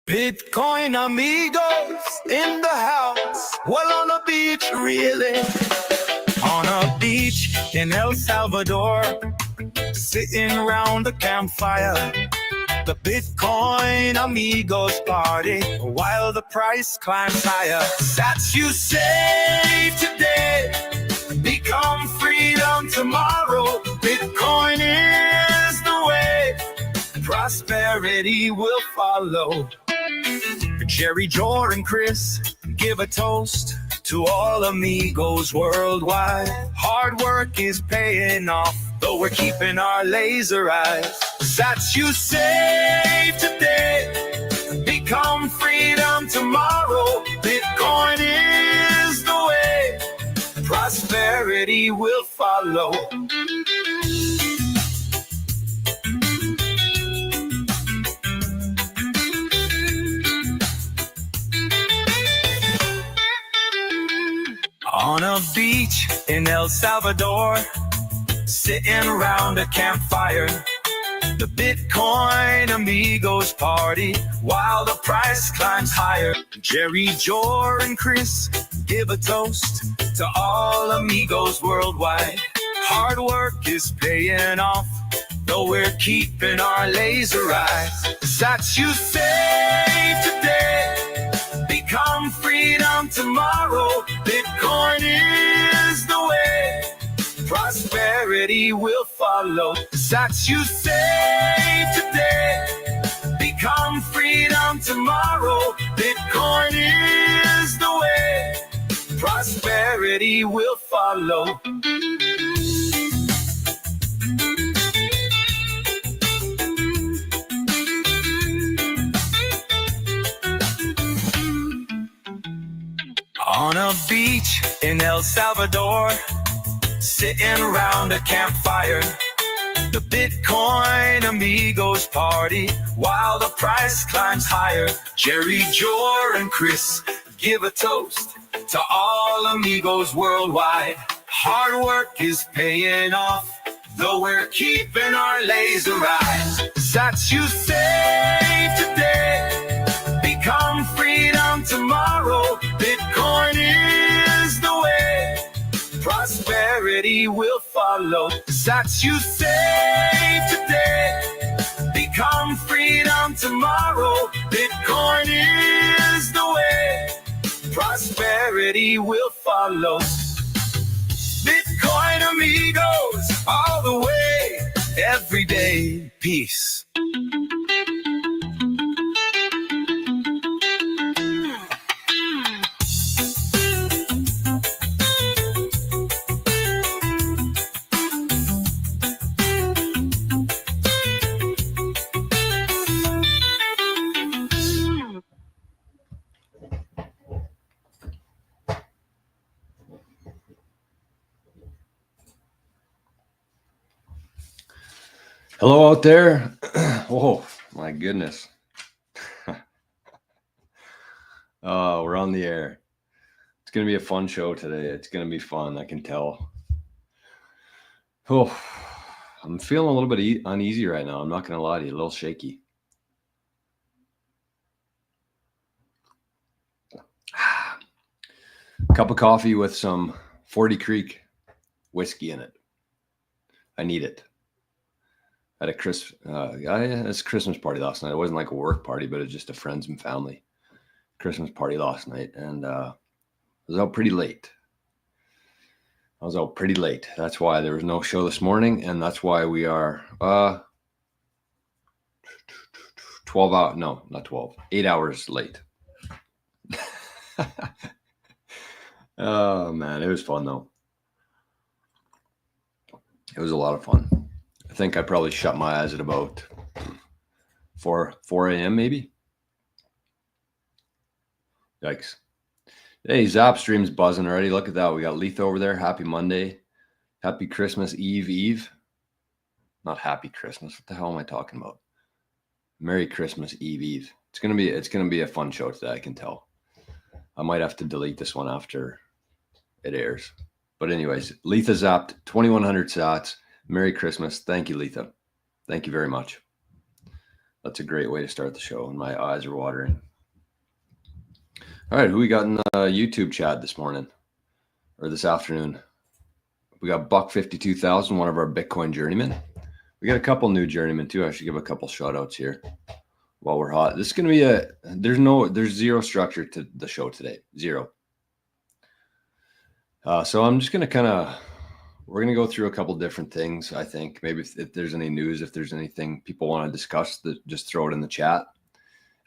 Bitcoin amigos in the house, well on the beach, really. On a beach in El Salvador, sitting round the campfire. The Bitcoin amigos party while the price climbs higher. Sats you save today, become freedom tomorrow. Bitcoin is the way, prosperity will follow. Jerry, Jor, and Chris give a toast to all amigos worldwide. Hard work is paying off, though we're keeping our laser eyes. Sats you save today, become freedom tomorrow. Bitcoin is the way, prosperity will follow. On a beach in El Salvador, sitting around a campfire. The Bitcoin amigos party while the price climbs higher. Jerry, Jor, and Chris give a toast to all amigos worldwide. Hard work is paying off, though we're keeping our laser eyes. Sats you save today, become freedom tomorrow. Bitcoin is the way, prosperity will follow. Sats you save today, become freedom tomorrow. Bitcoin is the way, prosperity will follow. On a beach in El Salvador, sitting around a campfire. The Bitcoin amigos party while the price climbs higher. Jerry, Jor, and Chris give a toast to all amigos worldwide. Hard work is paying off, though we're keeping our laser eyes. Sats you save today, become freedom tomorrow. Bitcoin is the way, prosperity will follow. Sats you save today, become freedom tomorrow. Bitcoin is the way, prosperity will follow. Bitcoin amigos all the way, every day, peace. Hello out there. Oh, my goodness. Oh, we're on the air. It's going to be a fun show today. It's going to be fun. I can tell. Oh, I'm feeling a little bit uneasy right now. I'm not going to lie to you. A little shaky. Cup of coffee with some 40 Creek whiskey in it. I need it. At a Christmas party last night. It wasn't like a work party, but it was just a friends and family Christmas party last night. And I was out pretty late. That's why there was no show this morning. And that's why we are 12 hours. No, not 12. 8 hours late. Oh, man. It was fun, though. It was a lot of fun. I think I probably shut my eyes at about 4 a.m. maybe. Yikes. Hey, Zap stream's buzzing already. Look at that. We got Letha over there. Happy Monday. Happy Christmas Eve. Not happy Christmas. What the hell am I talking about? Merry Christmas Eve. It's gonna be a fun show today, I can tell. I might have to delete this one after it airs. But anyways, Letha zapped 2,100 sats. Merry Christmas. Thank you, Letha. Thank you very much. That's a great way to start the show, and my eyes are watering. All right, who we got in the YouTube chat this morning or this afternoon? We got Buck 52,000, one of our Bitcoin Journeyman. We got a couple new journeymen too. I should give a couple shout outs here while we're hot. This is going to be there's zero structure to the show today. Zero. So I'm just going to we're going to go through a couple different things. I think maybe if there's any news, if there's anything people want to discuss, just throw it in the chat.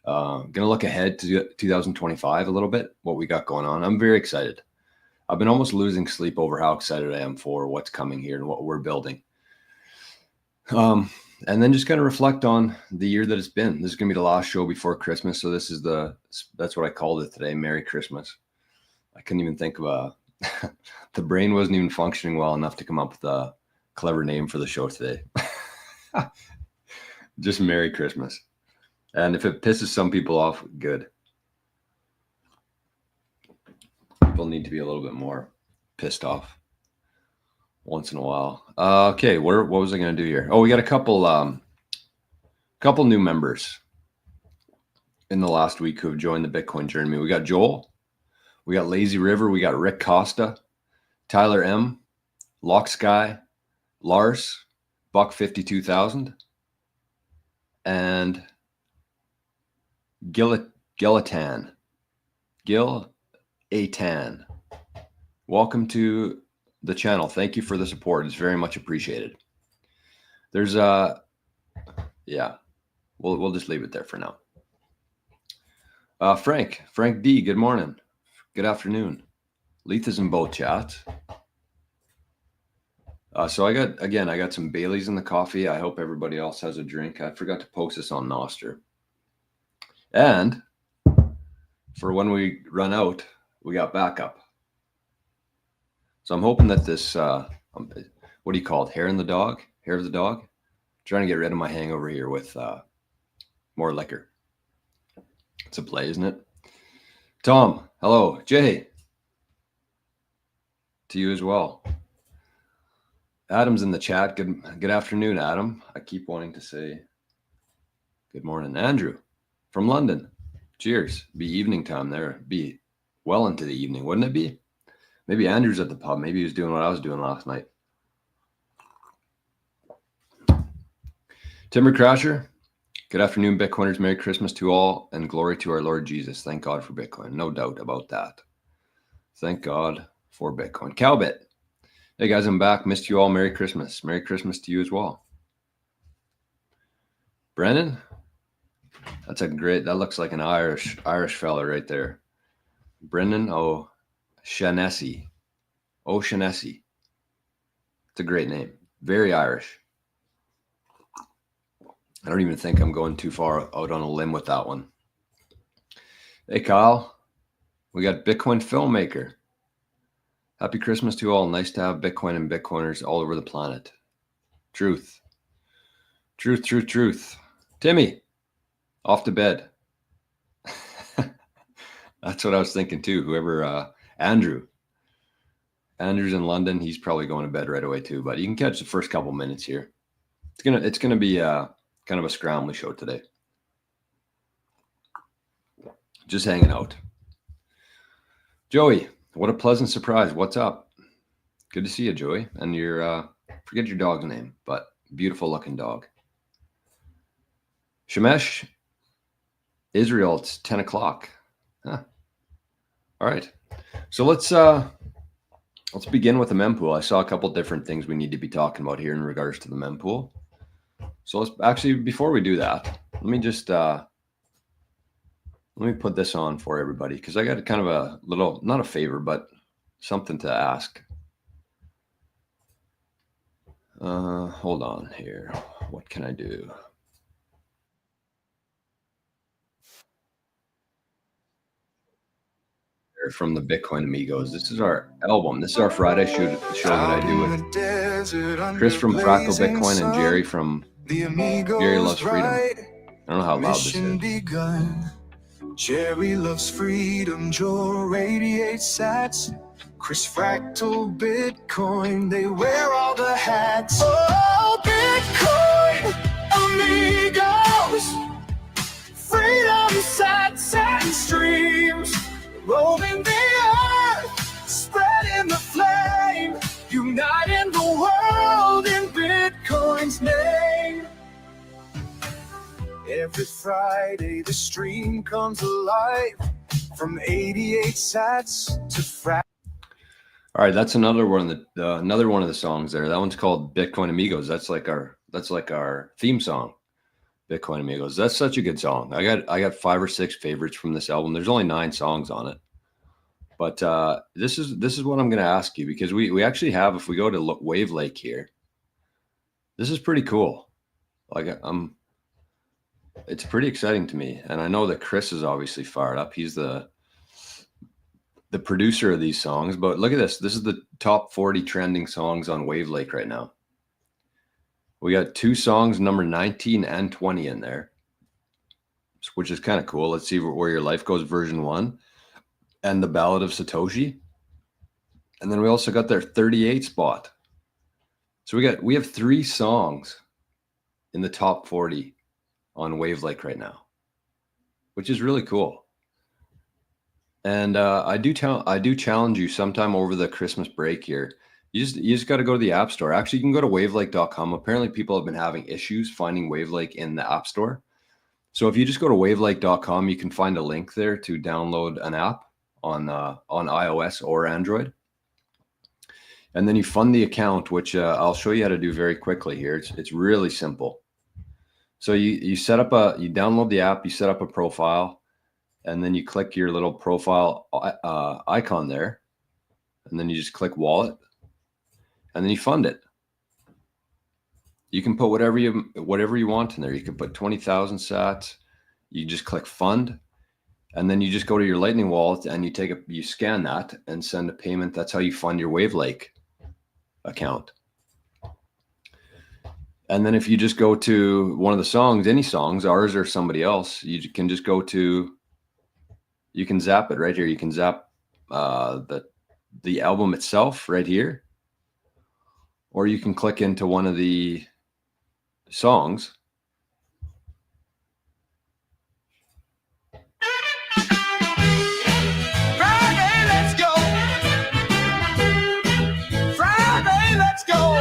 Going to look ahead to 2025 a little bit, what we got going on. I'm very excited. I've been almost losing sleep over how excited I am for what's coming here and what we're building. And then just kind of reflect on the year that it's been. This is going to be the last show before Christmas. So that's what I called it today. Merry Christmas. I couldn't even think of the brain wasn't even functioning well enough to come up with a clever name for the show today. Just Merry Christmas. And if it pisses some people off, good. People need to be a little bit more pissed off once in a while. Okay, what was I going to do here? Oh, we got a couple new members in the last week who have joined the Bitcoin Journeyman. We got Joel, we got Lazy River, we got Rick Costa, Tyler M, Lock Sky, Lars, Buck 52,000, and Gilatan. Welcome to the channel. Thank you for the support. It's very much appreciated. There's yeah, we'll just leave it there for now. Frank D, good morning. Good afternoon. Leith is in both chats. So I got some Baileys in the coffee. I hope everybody else has a drink. I forgot to post this on Nostr. And for when we run out, we got backup. So I'm hoping that this, what do you call it? Hair of the dog? Trying to get rid of my hangover here with more liquor. It's a play, isn't it? Tom, hello. Jay, to you as well. Adam's in the chat. Good afternoon, Adam. I keep wanting to say good morning. Andrew from London. Cheers. Be evening time there. Be well into the evening, wouldn't it be? Maybe Andrew's at the pub. Maybe he was doing what I was doing last night. Timber Crasher. Good afternoon, Bitcoiners. Merry Christmas to all and glory to our Lord Jesus. Thank God for Bitcoin. No doubt about that. Thank God for Bitcoin. Cowbit. Hey guys, I'm back. Missed you all. Merry Christmas. Merry Christmas to you as well. Brennan. That looks like an Irish fella right there. Brennan O'Shaughnessy. O'Shaughnessy. It's a great name. Very Irish. I don't even think I'm going too far out on a limb with that one. Hey, Kyle. We got Bitcoin Filmmaker. Happy Christmas to you all. Nice to have Bitcoin and Bitcoiners all over the planet. Truth. Timmy. Off to bed. That's what I was thinking too. Whoever, Andrew's in London. He's probably going to bed right away too, but you can catch the first couple minutes here. It's gonna be kind of a scrambly show today. Just hanging out. Joey, what a pleasant surprise. What's up? Good to see you, Joey. And forget your dog's name, but beautiful looking dog. Shemesh, Israel, it's 10 o'clock. Huh. All right. So let's begin with the mempool. I saw a couple different things we need to be talking about here in regards to the mempool. So let's actually, before we do that, let me just let me put this on for everybody because I got kind of a little, not a favor, but something to ask. Hold on here. What can I do? From the Bitcoin Amigos. This is our album. This is our Friday show that I do with Chris from Fractal Bitcoin and Jerry from Jerry Loves Freedom. I don't know how loud this is. Jerry loves freedom, Joe radiates sats. Chris Fractal Bitcoin, they wear all the hats. Oh, Bitcoin amigos, Every Friday the stream comes alive from 88 sats to frac. All right, that's another one of the songs there. That one's called Bitcoin Amigos. That's like our theme song, Bitcoin Amigos. That's such a good song. I got 5 or 6 favorites from this album. There's only 9 songs on it. But this is what I'm going to ask you, because we actually have, if we go to WavLake here, this is pretty cool. Like it's pretty exciting to me. And I know that Chris is obviously fired up. He's the producer of these songs, but look at this. This is the top 40 trending songs on WavLake right now. We got 2 songs, number 19 and 20 in there, which is kind of cool. Let's see where your life goes, version 1, and the Ballad of Satoshi. And then we also got their 38 spot. So we have 3 songs in the top 40 on WavLake right now, which is really cool. And I do challenge you sometime over the Christmas break here. You just got to go to the App Store. Actually, you can go to wavelake.com. Apparently, people have been having issues finding WavLake in the App Store. So if you just go to wavelake.com, you can find a link there to download an app on iOS or Android. And then you fund the account, which I'll show you how to do very quickly here. It's really simple. So you download the app, you set up a profile, and then you click your little profile icon there, and then you just click wallet, and then you fund it. You can put whatever you want in there. You can put 20,000 sats. You just click fund, and then you just go to your Lightning wallet and you scan that and send a payment. That's how you fund your WavLake account. And then if you just go to one of the songs, any songs, ours or somebody else, you can just go to, you can zap it right here. You can zap the album itself right here, or you can click into one of the songs. Friday, let's go. Friday, let's go.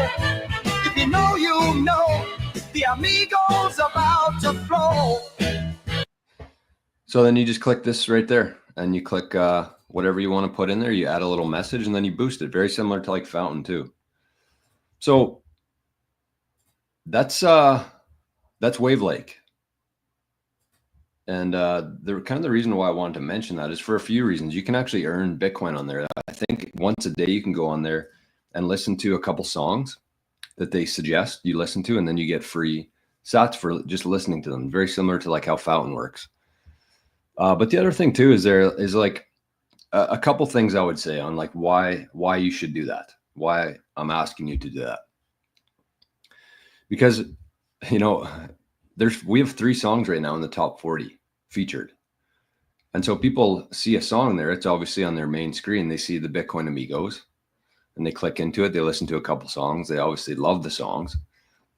If you know, you know. The amigos about to flow. So then you just click this right there, and you click whatever you want to put in there. You add a little message, and then you boost it. Very similar to like Fountain too. So that's WavLake. And the reason why I wanted to mention that is for a few reasons. You can actually earn Bitcoin on there. I think once a day you can go on there and listen to a couple songs that they suggest you listen to, and then you get free sats for just listening to them. Very similar to like how Fountain works. But the other thing too is there is like a couple things I would say on like why you should do that. Why I'm asking you to do that. Because, you know, we have 3 songs right now in the top 40 featured. And so people see a song there, it's obviously on their main screen. They see the Bitcoin Amigos and they click into it. They listen to a couple songs. They obviously love the songs.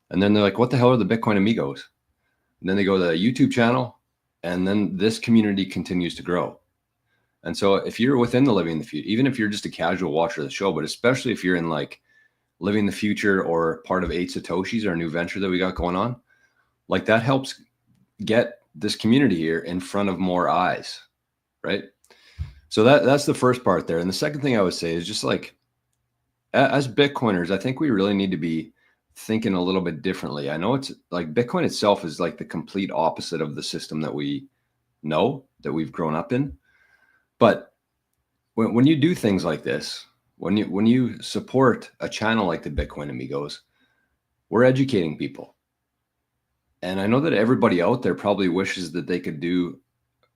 And then they're like, what the hell are the Bitcoin Amigos? And then they go to the YouTube channel, and then this community continues to grow. And so if you're within the Living the Future, even if you're just a casual watcher of the show, but especially if you're in like Living the Future or part of 8 Satoshis, our new venture that we got going on, like that helps get this community here in front of more eyes, right? So that's the first part there. And the second thing I would say is just like, as Bitcoiners, I think we really need to be thinking a little bit differently. I know it's like Bitcoin itself is like the complete opposite of the system that we know, that we've grown up in. But when you do things like this, when you support a channel like the Bitcoin Amigos, we're educating people. And I know that everybody out there probably wishes that they could do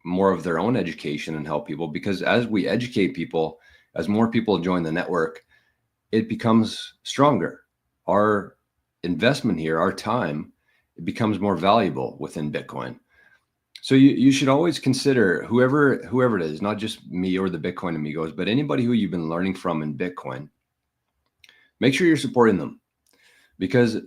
more of their own education and help people, because as we educate people, as more people join the network, it becomes stronger. Our investment here, our time, it becomes more valuable within Bitcoin. So you should always consider whoever it is, not just me or the Bitcoin Amigos, but anybody who you've been learning from in Bitcoin. Make sure you're supporting them, because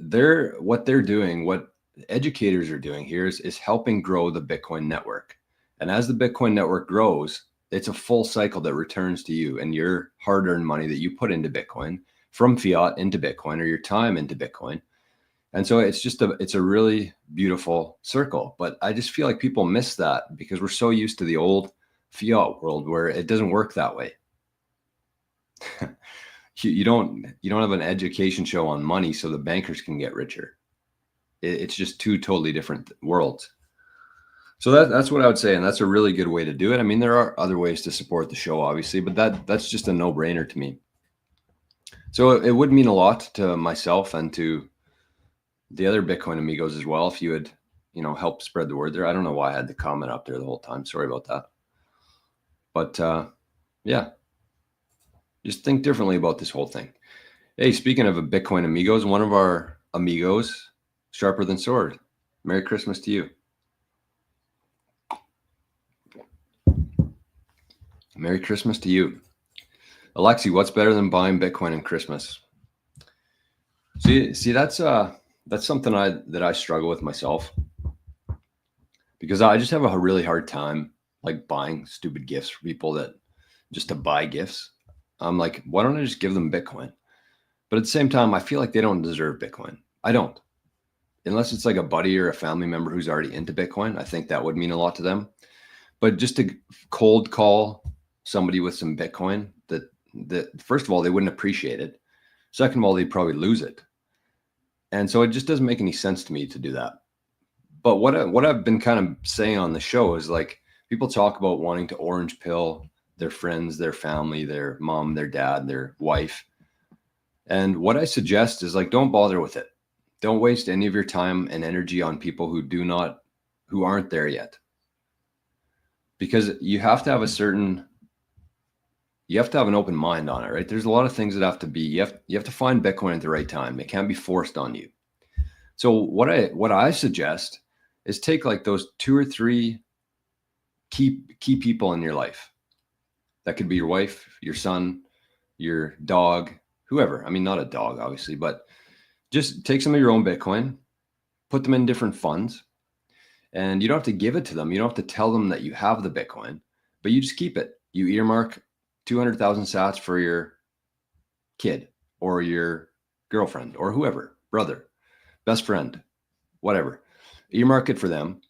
what they're doing, what educators are doing here is helping grow the Bitcoin network. And as the Bitcoin network grows, it's a full cycle that returns to you and your hard-earned money that you put into Bitcoin from fiat into Bitcoin, or your time into Bitcoin. And so it's a really beautiful circle, but I just feel like people miss that because we're so used to the old fiat world where it doesn't work that way. you don't have an education show on money so the bankers can get richer. It's just two totally different worlds. So that's what I would say, and that's a really good way to do it. I mean, there are other ways to support the show, obviously, but that's just a no-brainer to me. So it would mean a lot to myself and to the other Bitcoin amigos as well if you would, help spread the word there. I don't know why I had the comment up there the whole time. Sorry about that. But yeah, just think differently about this whole thing. Hey, speaking of a Bitcoin amigos, one of our amigos, Sharper Than Sword. Merry Christmas to you. Merry Christmas to you. Alexi, what's better than buying Bitcoin in Christmas? See, that's something that I struggle with myself because I just have a really hard time like buying stupid gifts for people that just to buy gifts. I'm like, why don't I just give them Bitcoin? But at the same time, I feel like they don't deserve Bitcoin. I don't. Unless it's like a buddy or a family member who's already into Bitcoin, I think that would mean a lot to them. But just to cold call somebody with some Bitcoin that first of all, they wouldn't appreciate it. Second of all, they'd probably lose it. And so it just doesn't make any sense to me to do that. But what I've been kind of saying on the show is like people talk about wanting to orange pill their friends, their family, their mom, their dad, their wife. And what I suggest is like, don't bother with it. Don't waste any of your time and energy on people who aren't there yet. Because you have to have an open mind on it, right? There's a lot of things that have to be, you have to find Bitcoin at the right time. It can't be forced on you. So what I suggest is take like those 2 or 3 key people in your life. That could be your wife, your son, your dog, whoever. I mean, not a dog, obviously, but just take some of your own Bitcoin, put them in different funds, and you don't have to give it to them. You don't have to tell them that you have the Bitcoin, but you just keep it. You earmark 200,000 sats for your kid or your girlfriend or whoever, brother, best friend, whatever. Earmark it for them.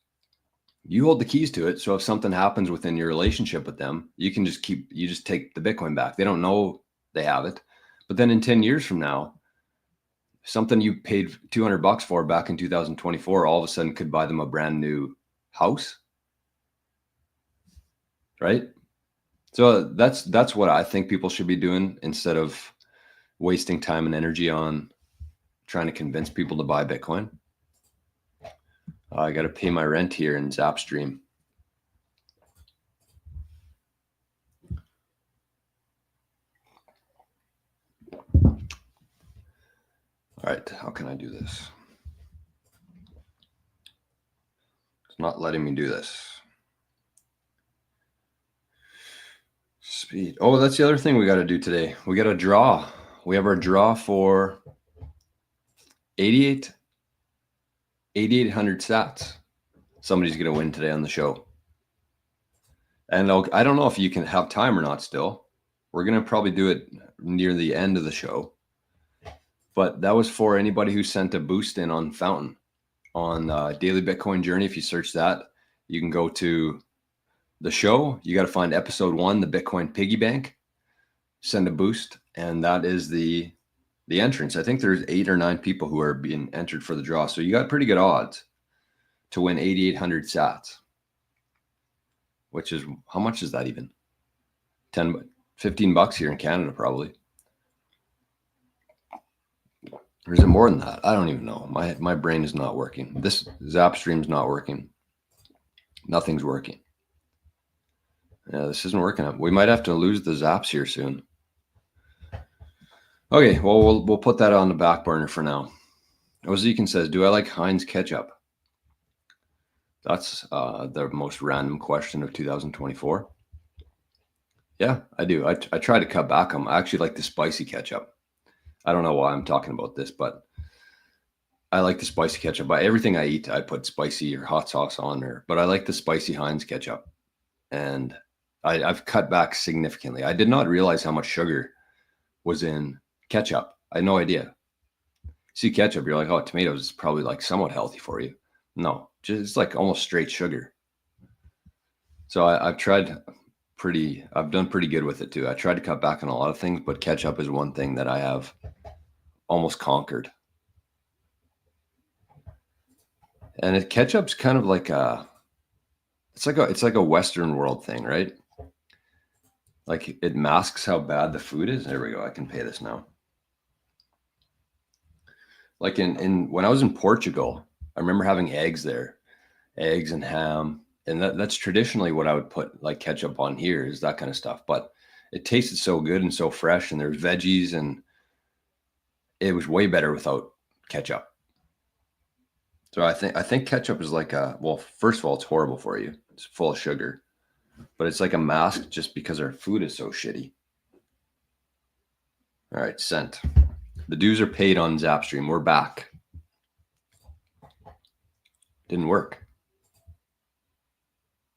You hold the keys to it. So if something happens within your relationship with them, you just take the Bitcoin back. They don't know they have it. But then in 10 years from now, something you paid $200 for back in 2024, all of a sudden could buy them a brand new house. Right? So that's what I think people should be doing instead of wasting time and energy on trying to convince people to buy Bitcoin. I got to pay my rent here in Zapstream. All right, how can I do this? It's not letting me do this. Speed. Oh, that's the other thing we got to do today. We got a draw. We have our draw for 8,800 sats. Somebody's going to win today on the show. And I don't know if you can have time or not still. We're going to probably do it near the end of the show. But that was for anybody who sent a boost in on Fountain on Daily Bitcoin Journey. If you search that, you can go to the show. You got to find episode 1, the Bitcoin Piggy Bank, send a boost. And that is the entrance. I think there's 8 or 9 people who are being entered for the draw. So you got pretty good odds to win 8,800 sats, which is, how much is that even? 15 bucks here in Canada, probably. Or is it more than that? I don't even know. My brain is not working. This Zapstream's not working. Nothing's working. Yeah, this isn't working. We might have to lose the Zaps here soon. Okay, well, we'll put that on the back burner for now. Ozekin says, do I like Heinz ketchup? That's the most random question of 2024. Yeah, I do. I try to cut back on. I actually like the spicy ketchup. I don't know why I'm talking about this, but I like the spicy ketchup. By everything I eat, I put spicy or hot sauce on there. But I like the spicy Heinz ketchup. And I've cut back significantly. I did not realize how much sugar was in ketchup. I had no idea. See ketchup, you're like, oh, tomatoes is probably like somewhat healthy for you. No, just it's like almost straight sugar. So I've done pretty good with it too. I tried to cut back on a lot of things, but ketchup is one thing that I have almost conquered. And ketchup's kind of like it's like a Western world thing, right? Like it masks how bad the food is. There we go. I can pay this now. Like when I was in Portugal, I remember having eggs there, eggs and ham. And that's traditionally what I would put like ketchup on here, is that kind of stuff. But it tasted so good and so fresh, and there's veggies, and it was way better without ketchup. So I think ketchup is like well, first of all, it's horrible for you. It's full of sugar, but it's like a mask just because our food is so shitty. All right, sent. The dues are paid on Zapstream. We're back. Didn't work.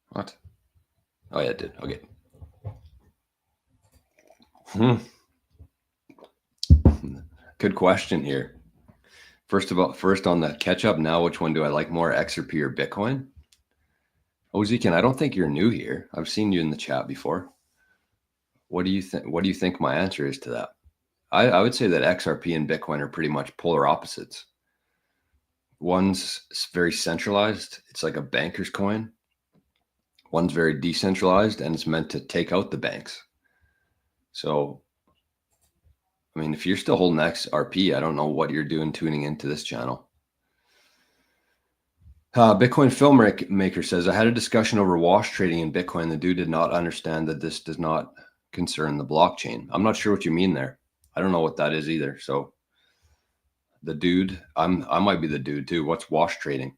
What? Oh yeah, it did. Okay. Good question here. First on the ketchup. Now, which one do I like more, XRP or Bitcoin? Ozikin, I don't think you're new here. I've seen you in the chat before. What do you think? What do you think my answer is to that? I would say that XRP and Bitcoin are pretty much polar opposites. One's very centralized. It's like a banker's coin. One's very decentralized, and it's meant to take out the banks. So, I mean, if you're still holding XRP, I don't know what you're doing tuning into this channel. Bitcoin filmmaker says, I had a discussion over wash trading in Bitcoin. The dude did not understand that this does not concern the blockchain. I'm not sure what you mean there. I don't know what that is either. So the dude, I might be the dude too. What's wash trading?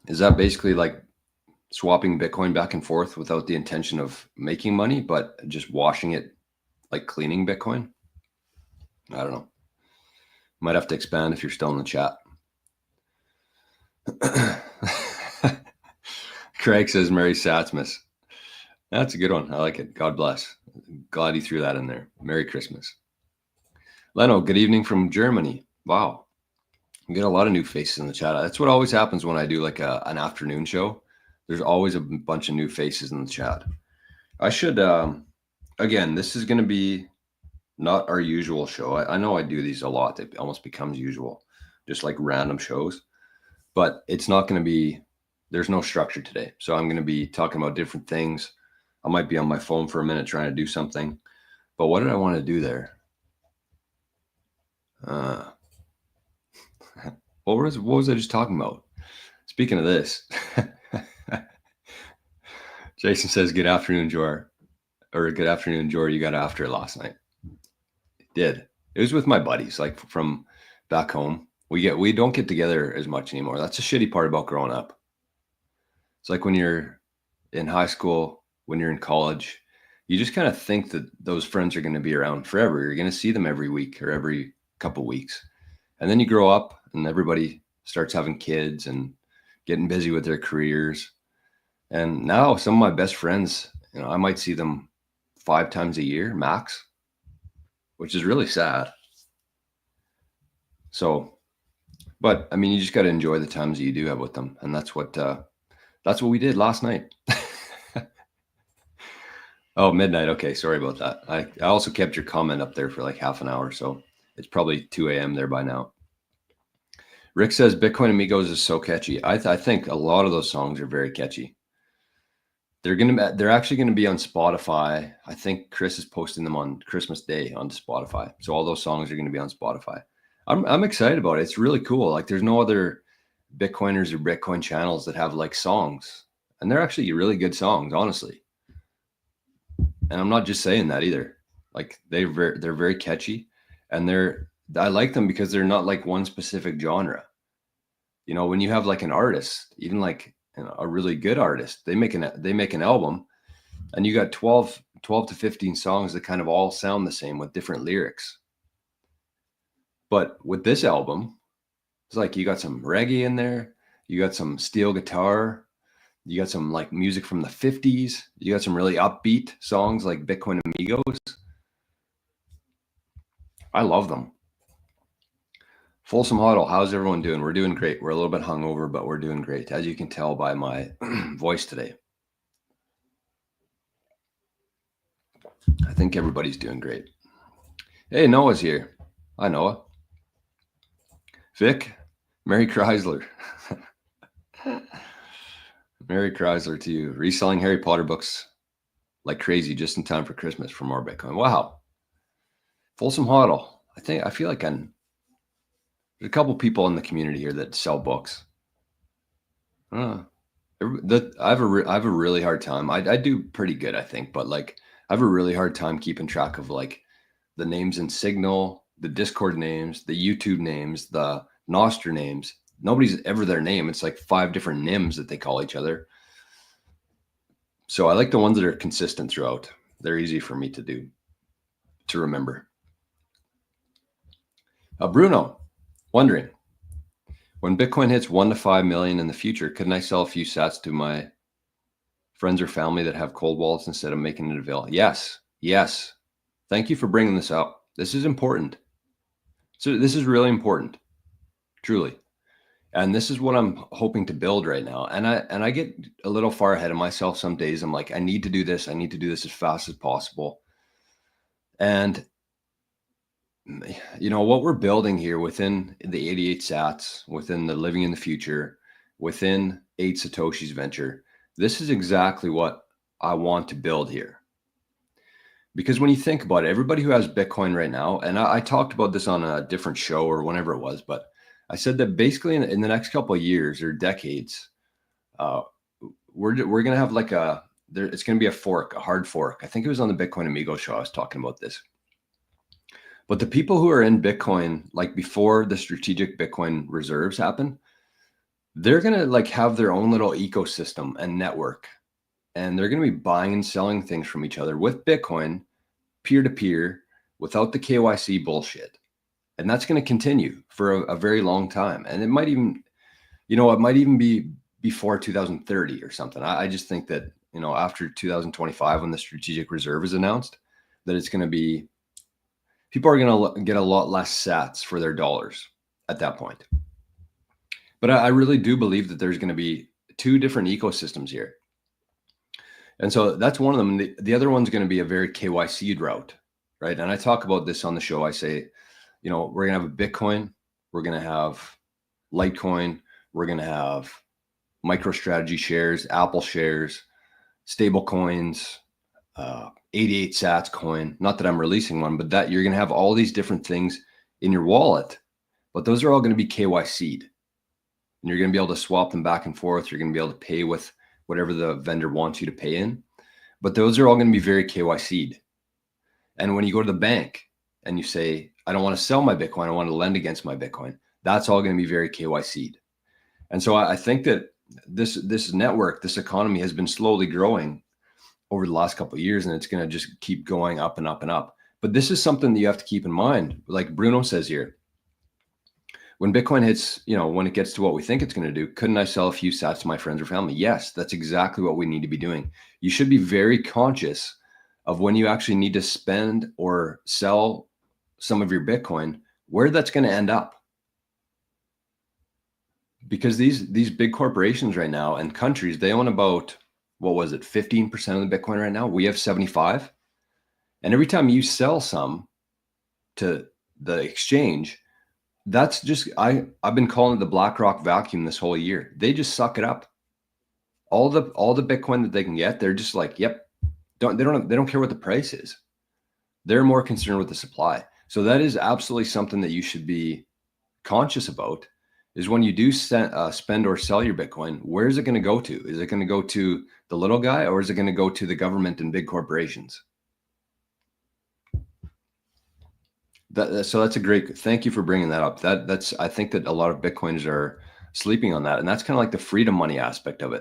Is that basically like swapping Bitcoin back and forth without the intention of making money, but just washing it, like cleaning Bitcoin? I don't know. Might have to expand if you're still in the chat. Craig says, Merry Satsmas. That's a good one. I like it. God bless. Glad you threw that in there. Merry Christmas. Leno, good evening from Germany. Wow. We get a lot of new faces in the chat. That's what always happens when I do like an afternoon show. There's always a bunch of new faces in the chat. I should, again, this is going to be not our usual show. I know I do these a lot. It almost becomes usual, just like random shows. But it's not going to be, there's no structure today. So I'm going to be talking about different things. I might be on my phone for a minute trying to do something. But what did I want to do there? What was I just talking about? Speaking of this, Jason says, good afternoon, Jor. Or good afternoon, Jor. You got after it last night. Did. It was with my buddies, like from back home. We don't get together as much anymore. That's a shitty part about growing up. It's like when you're in high school, when you're in college, you just kind of think that those friends are going to be around forever. You're going to see them every week or every couple weeks. And then you grow up and everybody starts having kids and getting busy with their careers. And now some of my best friends, I might see them 5 times a year max, which is really sad. So, but I mean, you just got to enjoy the times that you do have with them. And that's what we did last night. Oh, midnight. Okay. Sorry about that. I also kept your comment up there for like half an hour. So it's probably 2 a.m. there by now. Rick says Bitcoin Amigos is so catchy. I think a lot of those songs are very catchy. They're actually going to be on Spotify. I think Chris is posting them on Christmas Day on Spotify. So all those songs are going to be on Spotify. I'm excited about it. It's really cool. Like there's no other Bitcoiners or Bitcoin channels that have like songs, and they're actually really good songs, honestly. And I'm not just saying that either. Like they're very catchy, and I like them because they're not like one specific genre. When you have like an artist, even like a really good artist, they make an album, and you got 12 to 15 songs that kind of all sound the same with different lyrics. But with this album, it's like you got some reggae in there, you got some steel guitar, you got some like music from the 50s, you got some really upbeat songs like Bitcoin Amigos. I love them. Folsom Huddle, how's everyone doing? We're doing great. We're a little bit hungover, but we're doing great, as you can tell by my voice today. I think everybody's doing great. Hey, Noah's here. Hi, Noah. Vic, Merry Chrysler. Merry Chrysler to you. Reselling Harry Potter books like crazy just in time for Christmas for more Bitcoin. Wow. Folsom Huddle. I feel like there's a couple people in the community here that sell books. I have a really hard time. I do pretty good, I think, but like I have a really hard time keeping track of like the names in Signal, the Discord names, the YouTube names, the Nostr names. Nobody's ever their name. It's like 5 different NIMs that they call each other. So I like the ones that are consistent throughout. They're easy for me to remember. Bruno, wondering, when Bitcoin hits 1 to 5 million in the future, couldn't I sell a few sats to my friends or family that have cold wallets instead of making it available? Yes. Thank you for bringing this up. This is important. So this is really important, truly. And this is what I'm hoping to build right now. And I get a little far ahead of myself some days. I'm like, I need to do this. I need to do this as fast as possible. And you know, what we're building here within the 88 sats, within the living in the future, within 8 Satoshis venture, this is exactly what I want to build here. Because when you think about it, everybody who has Bitcoin right now, and I talked about this on a different show or whenever it was, but I said that basically in the next couple of years or decades, we're going to have like it's going to be a fork, a hard fork. I think it was on the Bitcoin Amigos show I was talking about this. But the people who are in Bitcoin, like before the strategic Bitcoin reserves happen, they're going to like have their own little ecosystem and network. And they're going to be buying and selling things from each other with Bitcoin, peer-to-peer, without the KYC bullshit. And that's going to continue for a very long time. And it might even, it might even be before 2030 or something. I just think that, after 2025, when the strategic reserve is announced, that it's going to be, people are going to get a lot less sats for their dollars at that point. But I really do believe that there's going to be 2 different ecosystems here. And so that's one of them. The other one's going to be a very KYC'd route, right? And I talk about this on the show. I say, we're going to have a Bitcoin, we're going to have Litecoin, we're going to have MicroStrategy shares, Apple shares, stable coins, 88 sats coin. Not that I'm releasing one, but that you're going to have all these different things in your wallet, but those are all going to be KYC'd. And you're going to be able to swap them back and forth. You're going to be able to pay with whatever the vendor wants you to pay in. But those are all going to be very KYC'd. And when you go to the bank and you say, I don't want to sell my Bitcoin, I want to lend against my Bitcoin, that's all going to be very KYC'd. And so I think that this network, this economy has been slowly growing over the last couple of years, and it's going to just keep going up and up and up. But this is something that you have to keep in mind. Like Bruno says here, when Bitcoin hits, when it gets to what we think it's going to do, couldn't I sell a few sats to my friends or family? Yes, that's exactly what we need to be doing. You should be very conscious of when you actually need to spend or sell some of your Bitcoin, where that's going to end up. Because these big corporations right now and countries, they own about, 15% of the Bitcoin right now? We have 75. And every time you sell some to the exchange, that's just, I've been calling it the BlackRock vacuum this whole year. They just suck it up. All the Bitcoin that they can get, they're just like, yep. They don't care what the price is. They're more concerned with the supply. So that is absolutely something that you should be conscious about, is when you do spend or sell your Bitcoin, where is it going to go to? Is it going to go to the little guy, or is it going to go to the government and big corporations? So that's a great, thank you for bringing that up. I think that a lot of Bitcoiners are sleeping on that. And that's kind of like the freedom money aspect of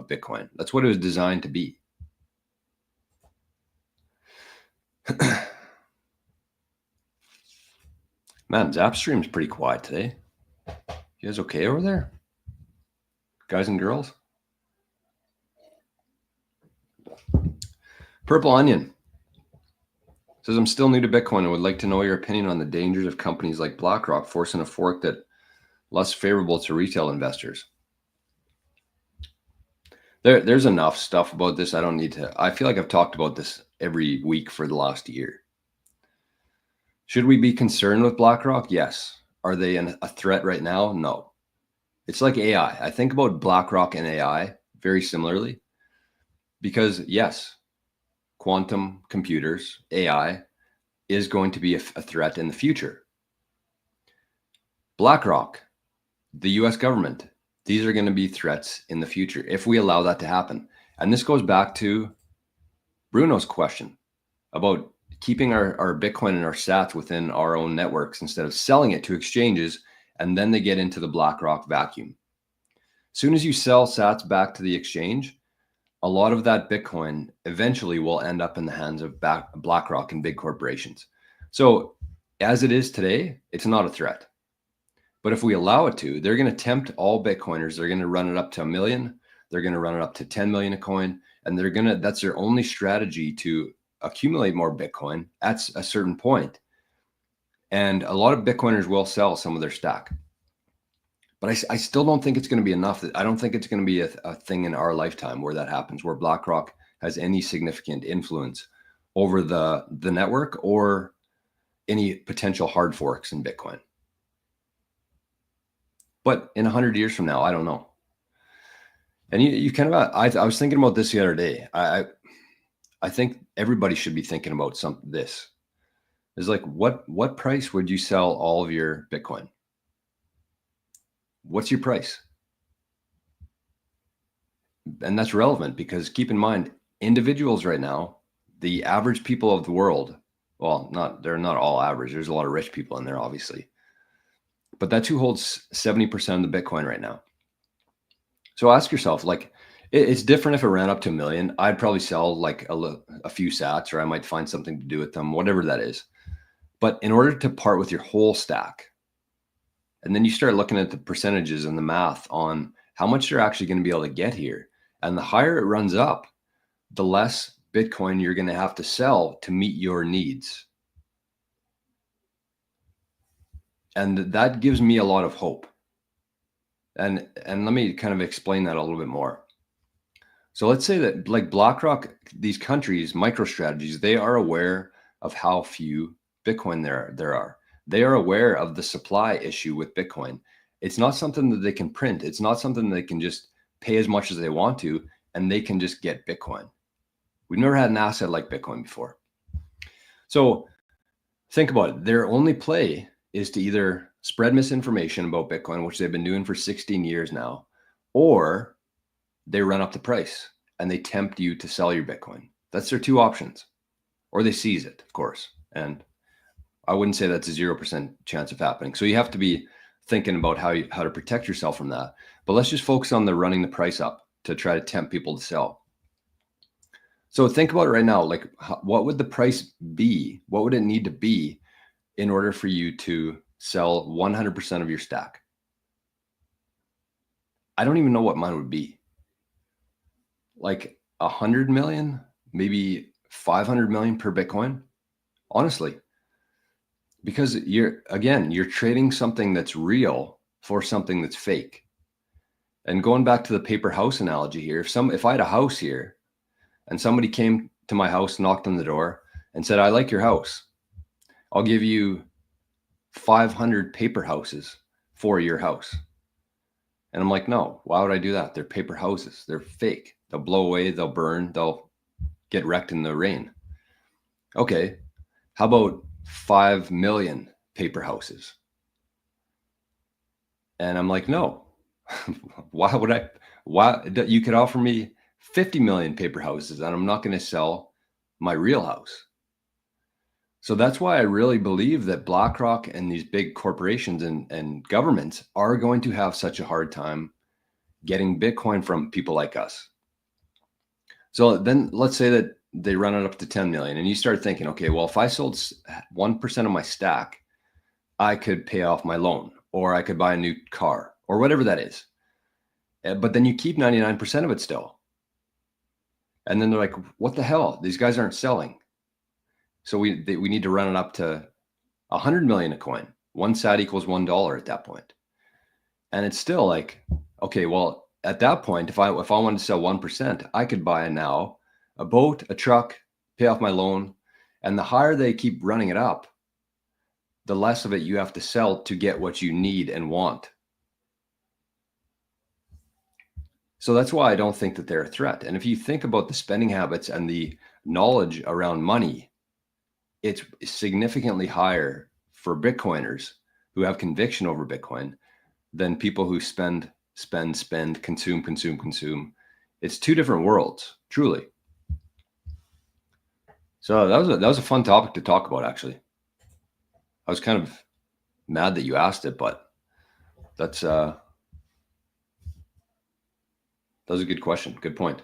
Bitcoin. That's what it was designed to be. Man, Zapstream's pretty quiet today. You guys okay over there? Guys and girls? Purple Onion. Says, I'm still new to Bitcoin and would like to know your opinion on the dangers of companies like BlackRock forcing a fork that less favorable to retail investors. There's enough stuff about this. I don't need to. I feel like I've talked about this every week for the last year. Should we be concerned with BlackRock? Yes. Are they a threat right now? No. It's like AI. I think about BlackRock and AI very similarly because, yes, quantum computers, AI, is going to be a threat in the future. BlackRock, the US government, these are going to be threats in the future if we allow that to happen. And this goes back to Bruno's question about keeping our Bitcoin and our sats within our own networks instead of selling it to exchanges, and then they get into the BlackRock vacuum. As soon as you sell sats back to the exchange, a lot of that Bitcoin eventually will end up in the hands of BlackRock and big corporations. So as it is today, it's not a threat. But if we allow it to, they're going to tempt all Bitcoiners. They're going to run it up to 1 million. They're going to run it up to 10 million a coin. And that's their only strategy to accumulate more Bitcoin at a certain point. And a lot of Bitcoiners will sell some of their stack. But I still don't think it's going to be enough. I don't think it's going to be a thing in our lifetime where that happens, where BlackRock has any significant influence over the network or any potential hard forks in Bitcoin. But in 100 years from now, I don't know. And you kind of, I was thinking about this the other day. I think everybody should be thinking about this. It's like, what price would you sell all of your Bitcoin? What's your price? And that's relevant because keep in mind, individuals right now, the average people of the world, well, they're not all average. There's a lot of rich people in there, obviously. But that's who holds 70% of the Bitcoin right now. So ask yourself, like, it's different if it ran up to 1 million. I'd probably sell like a few sats, or I might find something to do with them, whatever that is. But in order to part with your whole stack, and then you start looking at the percentages and the math on how much you're actually going to be able to get here. And the higher it runs up, the less Bitcoin you're going to have to sell to meet your needs. And that gives me a lot of hope. And let me kind of explain that a little bit more. So let's say that like BlackRock, these countries, MicroStrategies, they are aware of how few Bitcoin there are. They are aware of the supply issue with Bitcoin. It's not something that they can print. It's not something they can just pay as much as they want to, and they can just get Bitcoin. We've never had an asset like Bitcoin before. So think about it. Their only play is to either spread misinformation about Bitcoin, which they've been doing for 16 years now, or they run up the price and they tempt you to sell your Bitcoin. That's their two options. Or they seize it, of course. And I wouldn't say that's a 0% chance of happening. So you have to be thinking about how to protect yourself from that. But let's just focus on the running the price up to try to tempt people to sell. So think about it right now. Like, what would the price be? What would it need to be in order for you to sell 100% of your stack? I don't even know what mine would be. Like 100 million, maybe 500 million per Bitcoin, honestly. Because you're trading something that's real for something that's fake. And going back to the paper house analogy here, if I had a house here and somebody came to my house, knocked on the door and said, I like your house, I'll give you 500 paper houses for your house. And I'm like, no, why would I do that? They're paper houses. They're fake. They'll blow away. They'll burn. They'll get wrecked in the rain. Okay. How about 5 million paper houses? And I'm like, no, why you could offer me 50 million paper houses and I'm not going to sell my real house. So that's why I really believe that BlackRock and these big corporations and governments are going to have such a hard time getting Bitcoin from people like us. So then let's say that they run it up to 10 million and you start thinking, okay, well, if I sold 1% of my stack, I could pay off my loan or I could buy a new car or whatever that is. But then you keep 99% of it still. And then they're like, what the hell? These guys aren't selling. So we need to run it up to 100 million a coin. 1 sat equals $1 at that point. And it's still like, okay, well, at that point, if I wanted to sell 1%, I could buy now a boat, a truck, pay off my loan. And the higher they keep running it up, the less of it you have to sell to get what you need and want. So that's why I don't think that they're a threat. And if you think about the spending habits and the knowledge around money, it's significantly higher for Bitcoiners who have conviction over Bitcoin than people who spend, consume. It's two different worlds, truly. So that was a fun topic to talk about, actually. I was kind of mad that you asked it, but that was a good question. Good point.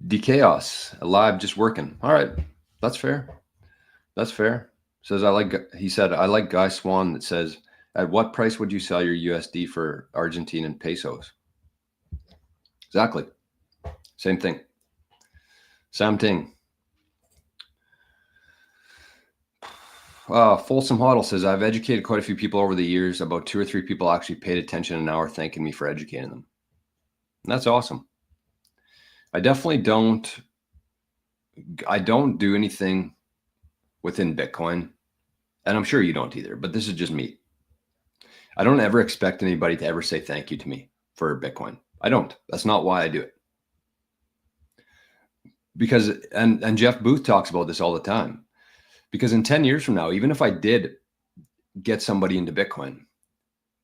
DChaos, alive, just working. All right, that's fair. That's fair. Says he said, I like Guy Swan that says, at what price would you sell your USD for Argentinian pesos? Exactly. Same thing. Same thing. Folsom Hoddle says, I've educated quite a few people over the years. About 2 or 3 people actually paid attention an hour thanking me for educating them. And that's awesome. I definitely don't do anything within Bitcoin, and I'm sure you don't either, but this is just me. I don't ever expect anybody to ever say thank you to me for Bitcoin. I don't. That's not why I do it. Because, and Jeff Booth talks about this all the time, because in 10 years from now, even if I did get somebody into Bitcoin,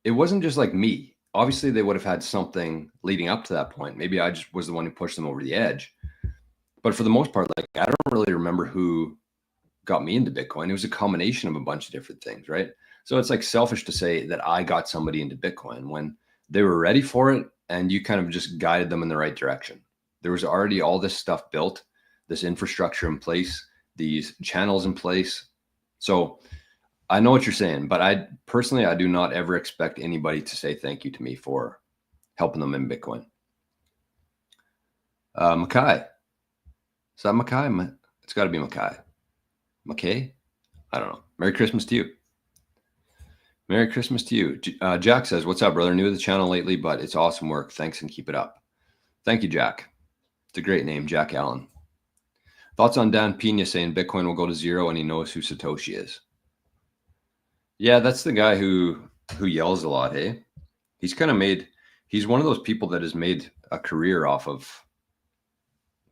it wasn't just like me. Obviously, they would have had something leading up to that point. Maybe I just was the one who pushed them over the edge. But for the most part, like, I don't really remember who got me into Bitcoin. It was a combination of a bunch of different things, right? So it's like selfish to say that I got somebody into Bitcoin when they were ready for it and you kind of just guided them in the right direction. There was already all this stuff built, this infrastructure in place, these channels in place. So I know what you're saying, but I do not ever expect anybody to say thank you to me for helping them in Bitcoin. Mackay. Is that Mackay? It's got to be Mackay. Mackay? I don't know. Merry Christmas to you. Merry Christmas to you. Jack says, what's up, brother? New to the channel lately, but it's awesome work. Thanks and keep it up. Thank you, Jack. It's a great name, Jack Allen. Thoughts on Dan Pena saying Bitcoin will go to zero and he knows who Satoshi is? Yeah, that's the guy who yells a lot, hey? He's one of those people that has made a career off of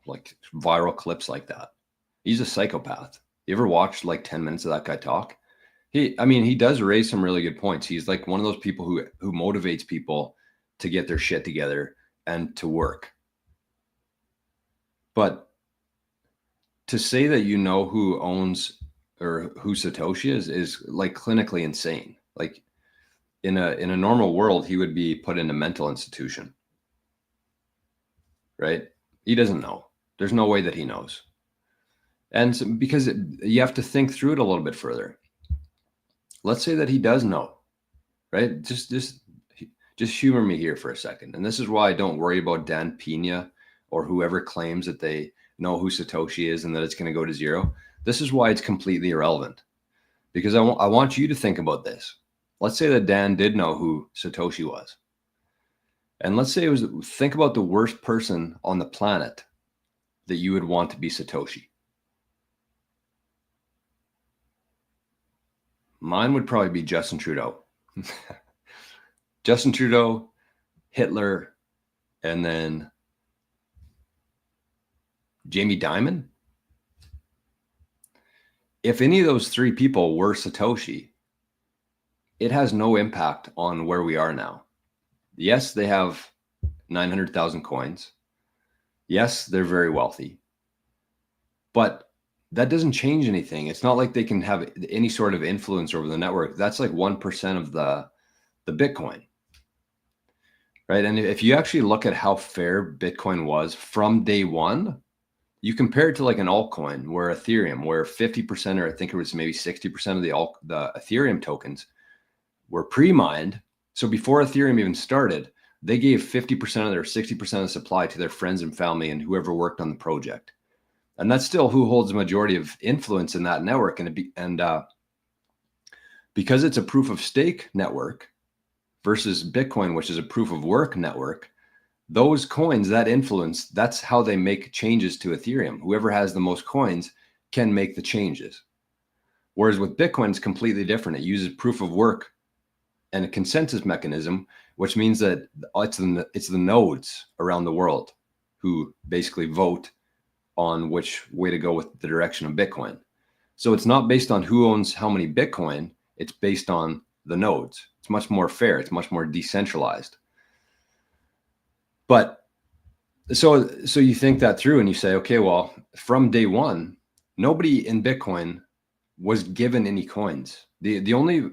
like viral clips like that. He's a psychopath. You ever watched like 10 minutes of that guy talk? He does raise some really good points. He's like one of those people who motivates people to get their shit together and to work. But to say that you know who owns or who Satoshi is like clinically insane. Like in a normal world, he would be put in a mental institution, right? He doesn't know. There's no way that he knows. And so, because you have to think through it a little bit further. Let's say that he does know, right? Just humor me here for a second. And this is why I don't worry about Dan Pena or whoever claims that they know who Satoshi is and that it's going to go to zero. This is why it's completely irrelevant, because I want you to think about this. Let's say that Dan did know who Satoshi was. And let's say think about the worst person on the planet that you would want to be Satoshi. Mine would probably be Justin Trudeau. Justin Trudeau, Hitler, and then Jamie Dimon. If any of those 3 people were Satoshi, it has no impact on where we are now. Yes, they have 900,000 coins. Yes, they're very wealthy. But that doesn't change anything. It's not like they can have any sort of influence over the network. That's like 1% of the Bitcoin, right? And if you actually look at how fair Bitcoin was from day one, you compare it to like an altcoin where Ethereum, where 50%, or I think it was maybe 60% of the Ethereum tokens were pre-mined. So before Ethereum even started, they gave 50% of their 60% of the supply to their friends and family and whoever worked on the project. And that's still who holds the majority of influence in that network. And because it's a proof of stake network versus Bitcoin, which is a proof of work network, those coins, that influence, that's how they make changes to Ethereum. Whoever has the most coins can make the changes. Whereas with Bitcoin, it's completely different. It uses proof of work and a consensus mechanism, which means that it's the nodes around the world who basically vote on which way to go with the direction of Bitcoin. So it's not based on who owns how many Bitcoin. It's based on the nodes. It's much more fair. It's much more decentralized. But so you think that through and you say, okay, well, from day one, nobody in Bitcoin was given any coins. The only,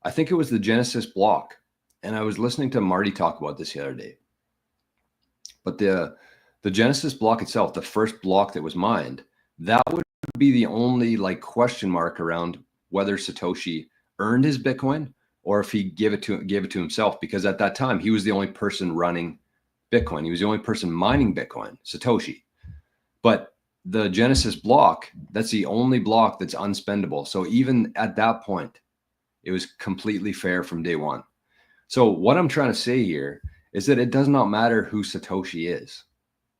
I think it was the Genesis block. And I was listening to Marty talk about this the other day. But the Genesis block itself, the first block that was mined, that would be the only like question mark around whether Satoshi earned his Bitcoin or if he gave it to himself, because at that time he was the only person running Bitcoin. He was the only person mining Bitcoin, Satoshi. But the Genesis block, that's the only block that's unspendable. So even at that point, it was completely fair from day one. So what I'm trying to say here is that it does not matter who Satoshi is.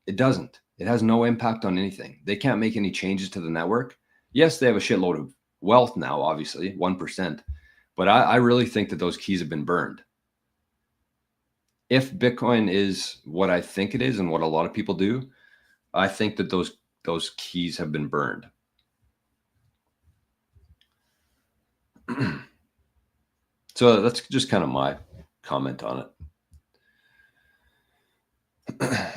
It doesn't. It has no impact on anything. They can't make any changes to the network. Yes, they have a shitload of wealth now, obviously, 1%. But I really think that those keys have been burned. If Bitcoin is what I think it is and what a lot of people do, I think that those keys have been burned. So that's just kind of my comment on it.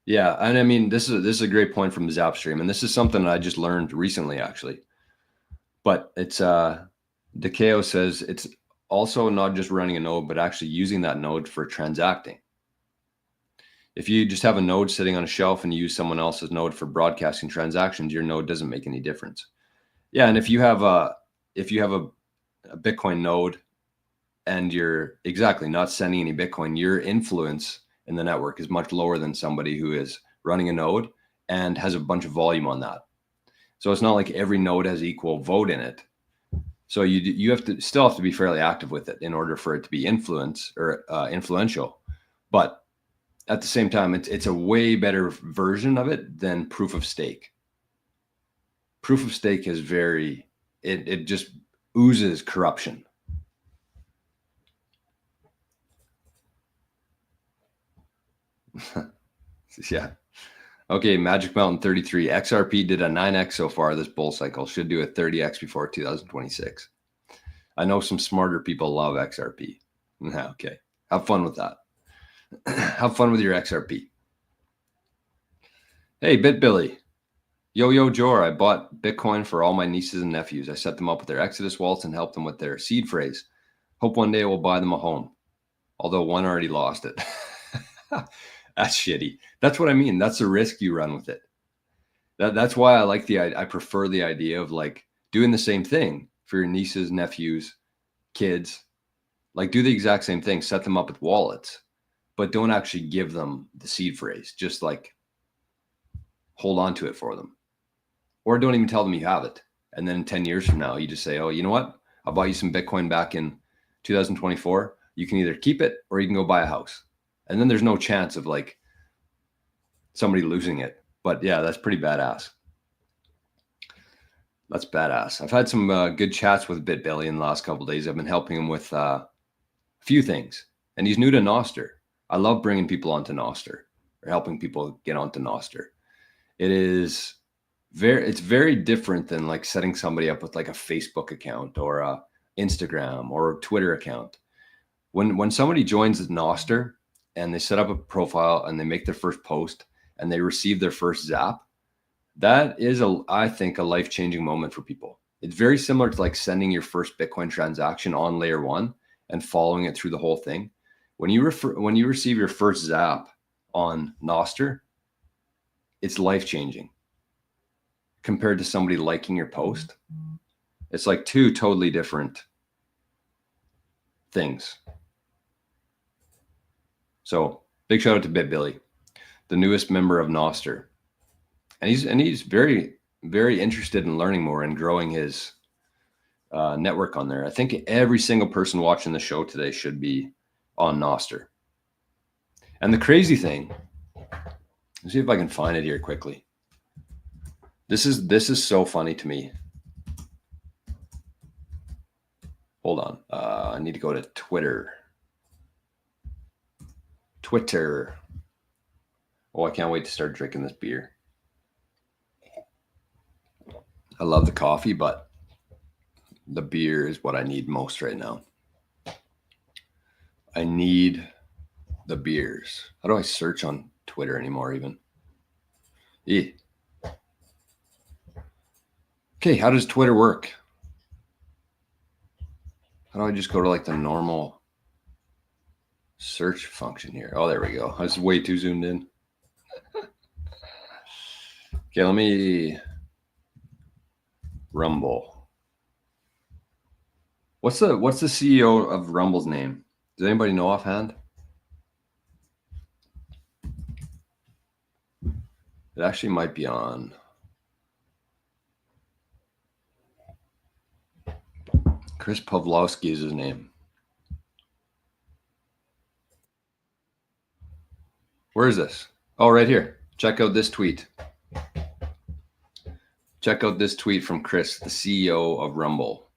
Yeah, and I mean, this is a great point from Zapstream, and this is something that I just learned recently, actually. But it's Dekeo says it's also not just running a node, but actually using that node for transacting. If you just have a node sitting on a shelf and you use someone else's node for broadcasting transactions, your node doesn't make any difference. Yeah, and if you have a Bitcoin node and you're exactly not sending any Bitcoin, your influence in the network is much lower than somebody who is running a node and has a bunch of volume on that. So it's not like every node has equal vote in it. So you have to still have to be fairly active with it in order for it to be influential. But at the same time, it's a way better version of it than proof of stake. Proof of stake is it just oozes corruption. Yeah. Okay, Magic Mountain 33. XRP did a 9x so far this bull cycle. Should do a 30x before 2026. I know some smarter people love XRP. Okay, have fun with that. Have fun with your XRP. Hey, BitBilly. Yo, Jor, I bought Bitcoin for all my nieces and nephews. I set them up with their Exodus wallets and helped them with their seed phrase. Hope one day I will buy them a home. Although one already lost it. That's shitty. That's what I mean. That's the risk you run with it. That's why I prefer the idea of like doing the same thing for your nieces, nephews, kids. Like do the exact same thing. Set them up with wallets, but don't actually give them the seed phrase. Just like hold on to it for them. Or don't even tell them you have it. And then 10 years from now, you just say, oh, you know what? I bought you some Bitcoin back in 2024. You can either keep it or you can go buy a house. And then there's no chance of like somebody losing it. But yeah, that's pretty badass. That's badass. I've had some good chats with BitBilly in the last couple of days. I've been helping him with a few things. And he's new to Nostr. I love bringing people onto Nostr or helping people get onto Nostr. It's very different than like setting somebody up with like a Facebook account or a Instagram or a Twitter account. When somebody joins Nostr and they set up a profile and they make their first post and they receive their first zap, that is I think a life-changing moment for people. It's very similar to like sending your first Bitcoin transaction on layer one and following it through the whole thing. When you receive your first zap on Nostr, it's life-changing compared to somebody liking your post. It's like two totally different things. So big shout out to BitBilly, the newest member of Nostr. And he's very, very interested in learning more and growing his network on there. I think every single person watching the show today should be on Nostr. And the crazy thing, let's see if I can find it here quickly. This is so funny to me. Hold on. I need to go to Twitter. Oh, I can't wait to start drinking this beer. I love the coffee, but the beer is what I need most right now. I need the beers. How do I search on Twitter anymore even? Okay, how does Twitter work? How do I just go to like the normal search function here? Oh, there we go. I was way too zoomed in. Okay, let me Rumble. What's the CEO of Rumble's name? Does anybody know offhand? It actually might be on. Chris Pavlovsky is his name. Where is this? Oh, right here. Check out this tweet. Check out this tweet from Chris, the CEO of Rumble.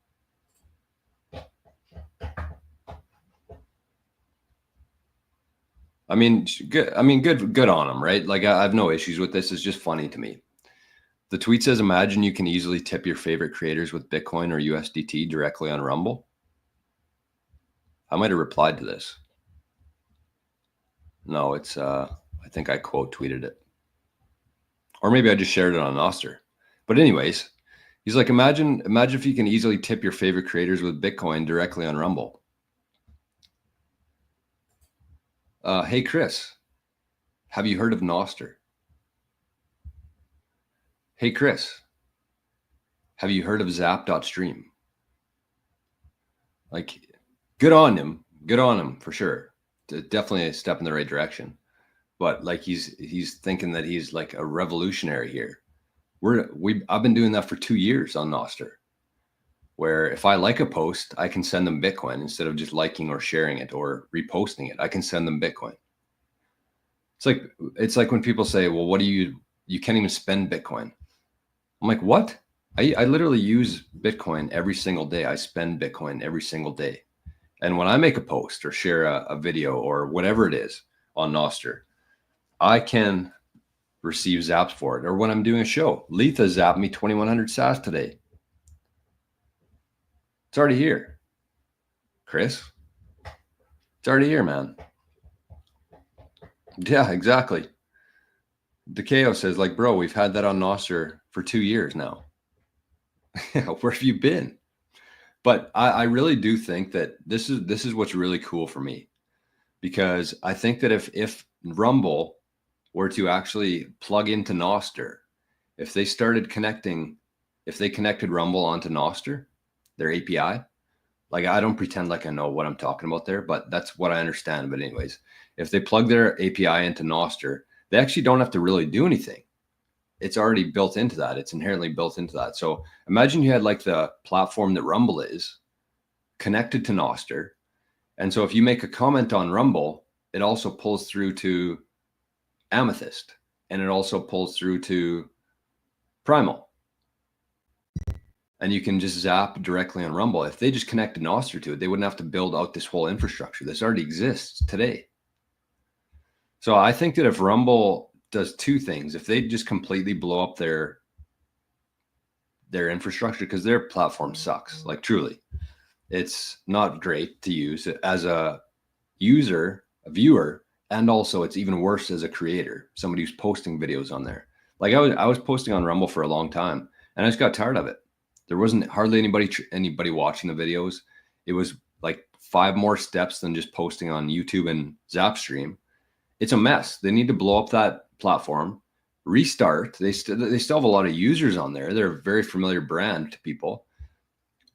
I mean, good. I mean, good on him, right? Like, I have no issues with this. It's just funny to me. The tweet says, imagine you can easily tip your favorite creators with Bitcoin or USDT directly on Rumble. I might have replied to this. No, it's, I think I quote tweeted it. Or maybe I just shared it on Noster. But anyways, he's like, imagine if you can easily tip your favorite creators with Bitcoin directly on Rumble. Hey, Chris, have you heard of Noster? Hey, Chris, have you heard of zap.stream? Like, good on him for sure. Definitely a step in the right direction. But like, he's thinking that he's like a revolutionary here. I've been doing that for 2 years on Noster, where if I like a post, I can send them Bitcoin instead of just liking or sharing it or reposting it. I can send them Bitcoin. It's like when people say, well, what do you can't even spend Bitcoin. I'm like, what? I literally use Bitcoin every single day. I spend Bitcoin every single day. And when I make a post or share a video or whatever it is on Noster, I can receive zaps for it. Or when I'm doing a show, Letha zapped me 2100 sats today. It's already here. Chris, it's already here, man. Yeah, exactly. Dekeo says, like, bro, we've had that on Noster for 2 years now. Where have you been? But I really do think that this is what's really cool for me, because I think that if Rumble were to actually plug into Noster, if they connected Rumble onto Noster, their API, like, I don't pretend like I know what I'm talking about there, but that's what I understand. But anyways, if they plug their API into Noster, they actually don't have to really do anything. It's already built into that. It's inherently built into that. So imagine you had like the platform that Rumble is connected to Noster. And so if you make a comment on Rumble, it also pulls through to Amethyst, and it also pulls through to Primal. And you can just zap directly on Rumble. If they just connected Noster to it, they wouldn't have to build out this whole infrastructure. This already exists today. So I think that if Rumble does two things, if they just completely blow up their infrastructure, because their platform sucks, like, truly, it's not great to use as a user, a viewer, and also it's even worse as a creator, somebody who's posting videos on there. Like, I was posting on Rumble for a long time, and I just got tired of it. There wasn't hardly anybody watching the videos. It was like 5 more steps than just posting on YouTube and Zapstream. It's a mess. They need to blow up that platform, restart. They still have a lot of users on there. They're a very familiar brand to people.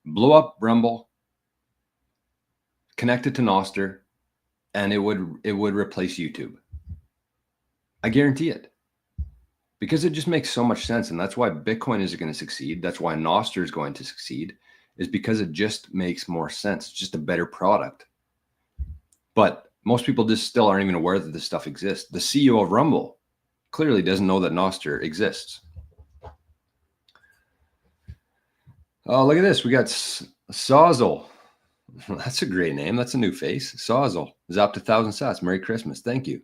Blow up Rumble, connect it to Noster, and it would replace YouTube. I guarantee it. Because it just makes so much sense. And that's why Bitcoin is going to succeed. That's why Nostr is going to succeed, is because it just makes more sense. It's just a better product. But most people just still aren't even aware that this stuff exists. The CEO of Rumble clearly doesn't know that Nostr exists. Oh, look at this. We got Sawzle. That's a great name. That's a new face. Sawzle is up to 1,000 sats. Merry Christmas. Thank you.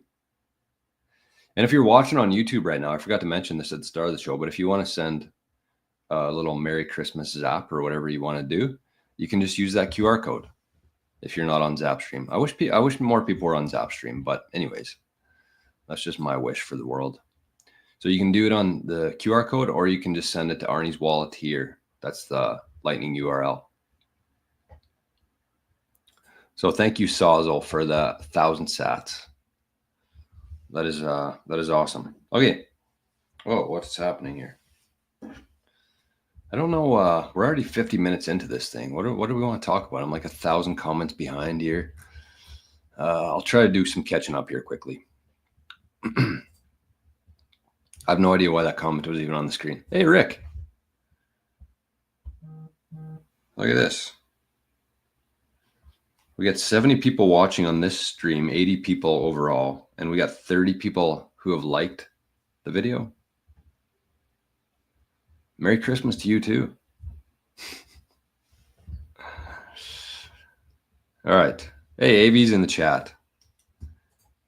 And if you're watching on YouTube right now, I forgot to mention this at the start of the show, but if you want to send a little Merry Christmas zap or whatever you want to do, you can just use that QR code if you're not on Zapstream. I wish more people were on Zapstream, but anyways, that's just my wish for the world. So you can do it on the QR code, or you can just send it to Arnie's wallet here. That's the Lightning URL. So thank you, Sawzle, for the 1,000 sats. That is awesome. Okay. Whoa, what's happening here? I don't know. We're already 50 minutes into this thing. What do we want to talk about? I'm like 1,000 comments behind here. I'll try to do some catching up here quickly. I have no idea why that comment was even on the screen. Hey, Rick. Look at this. We got 70 people watching on this stream, 80 people overall, and we got 30 people who have liked the video. Merry Christmas to you too. All right. Hey, AV's in the chat.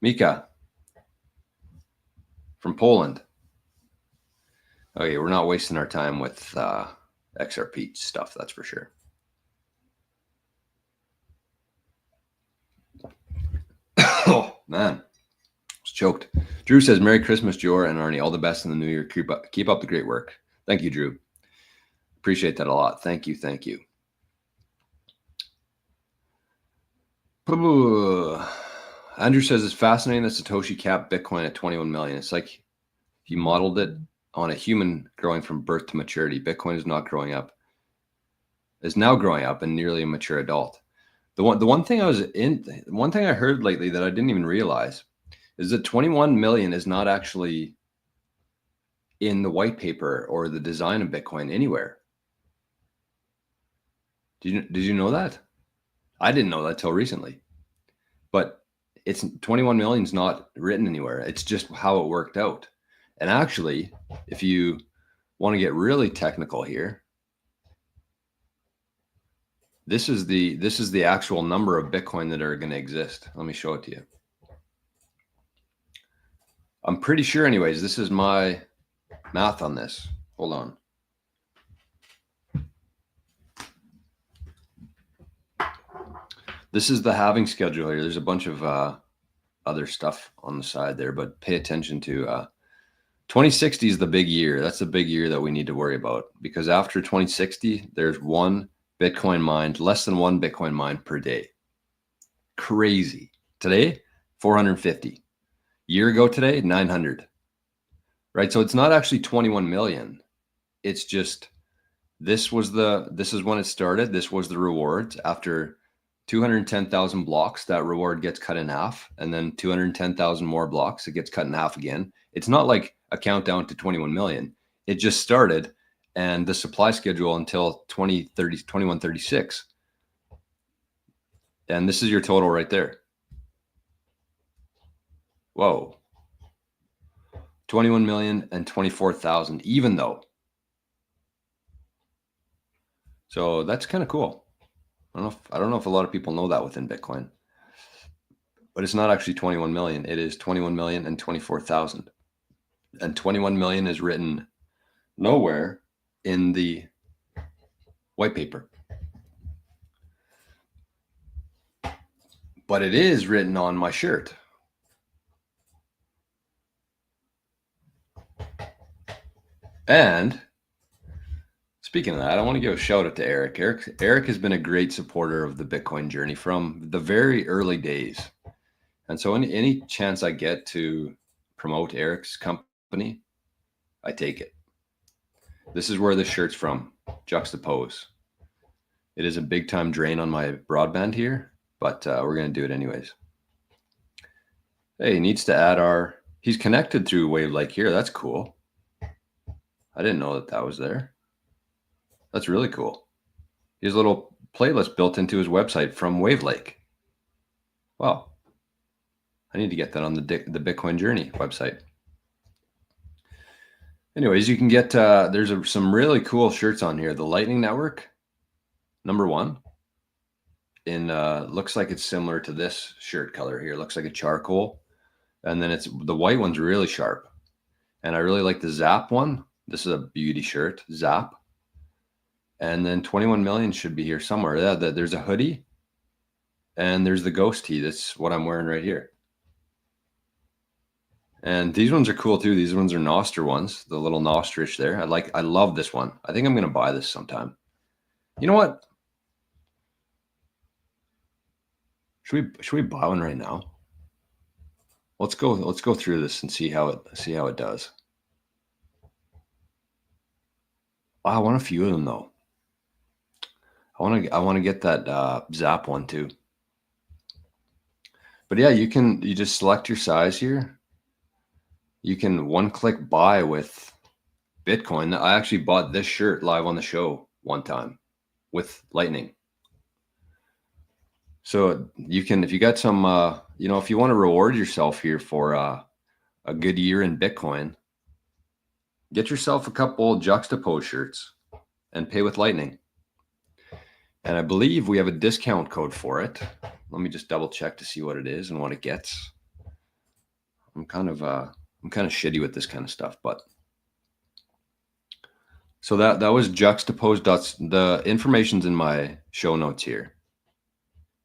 Mika from Poland. Okay, we're not wasting our time with XRP stuff, that's for sure. Oh, man. I was choked. Drew says, Merry Christmas, Jor and Arnie. All the best in the new year. Keep up the great work. Thank you, Drew. Appreciate that a lot. Thank you. Thank you. Andrew says, it's fascinating that Satoshi capped Bitcoin at 21 million. It's like he modeled it on a human growing from birth to maturity. Bitcoin is not growing up. Is now growing up and nearly a mature adult. The one thing I heard lately that I didn't even realize is that 21 million is not actually in the white paper or the design of Bitcoin anywhere. Did you know that? I didn't know that till recently. But it's 21 million is not written anywhere. It's just how it worked out. And actually, if you want to get really technical here, this is the actual number of Bitcoin that are going to exist. Let me show it to you. I'm pretty sure, anyways, this is my math on this. Hold on. This is the halving schedule here. There's a bunch of other stuff on the side there, but pay attention to 2060 is the big year. That's the big year that we need to worry about, because after 2060, there's one Bitcoin mined, less than one Bitcoin mined per day. Crazy. Today, 450. Year ago today, 900. Right? So it's not actually 21 million. It's just this is when it started. This was the rewards. After 210,000 blocks, that reward gets cut in half, and then 210,000 more blocks, it gets cut in half again. It's not like a countdown to 21 million. It just started, and the supply schedule until 2136. And this is your total right there. Whoa. 21 million and 24,000, even though. So that's kind of cool. I don't know if a lot of people know that within Bitcoin, but it's not actually 21 million. It is 21 million and 24,000. And 21 million is written nowhere in the white paper. But it is written on my shirt. And speaking of that, I want to give a shout out to Eric. Eric has been a great supporter of the Bitcoin journey from the very early days. And so any chance I get to promote Eric's company, I take it. This is where this shirt's from, Juxtapose. It is a big time drain on my broadband here, but we're going to do it anyways. Hey, he needs to add he's connected through WavLake here. That's cool. I didn't know that was there. That's really cool. He has a little playlist built into his website from WavLake. Wow. I need to get that on the Bitcoin Journey website. Anyways, you can get, there's some really cool shirts on here. The Lightning Network, #1. Looks like it's similar to this shirt color here. It looks like a charcoal. And then the white one's really sharp. And I really like the Zap one. This is a beauty shirt, Zap. And then 21 million should be here somewhere. Yeah, there's a hoodie. And there's the ghost tee. That's what I'm wearing right here. And these ones are cool too. These ones are Noster ones, the little Nostrish there. I love this one. I think I'm going to buy this sometime. You know what? Should we buy one right now? Let's go through this and see how it does. Wow, I want a few of them though. I want to get that Zap one too. But yeah, you just select your size here. You can one-click buy with Bitcoin. I actually bought this shirt live on the show one time with Lightning. So you can, if you got some, if you want to reward yourself here for a good year in Bitcoin, get yourself a couple Juxtapose shirts and pay with Lightning. And I believe we have a discount code for it. Let me just double check to see what it is and what it gets. I'm kind of shitty with this kind of stuff, but so that was Juxtapose. The information's in my show notes here.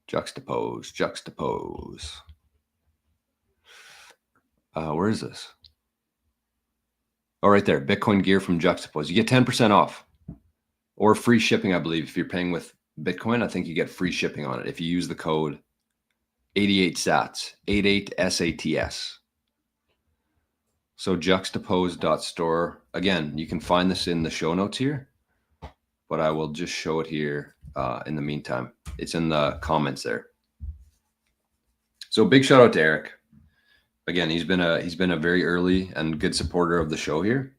Juxtapose. Where is this? Oh, right there. Bitcoin gear from Juxtapose. You get 10% off or free shipping, I believe. If you're paying with Bitcoin, I think you get free shipping on it if you use the code 88SATS, 88SATS. So juxtapose.store. Again, you can find this in the show notes here, but I will just show it here in the meantime. It's in the comments there. So big shout out to Eric. Again, he's been a very early and good supporter of the show here.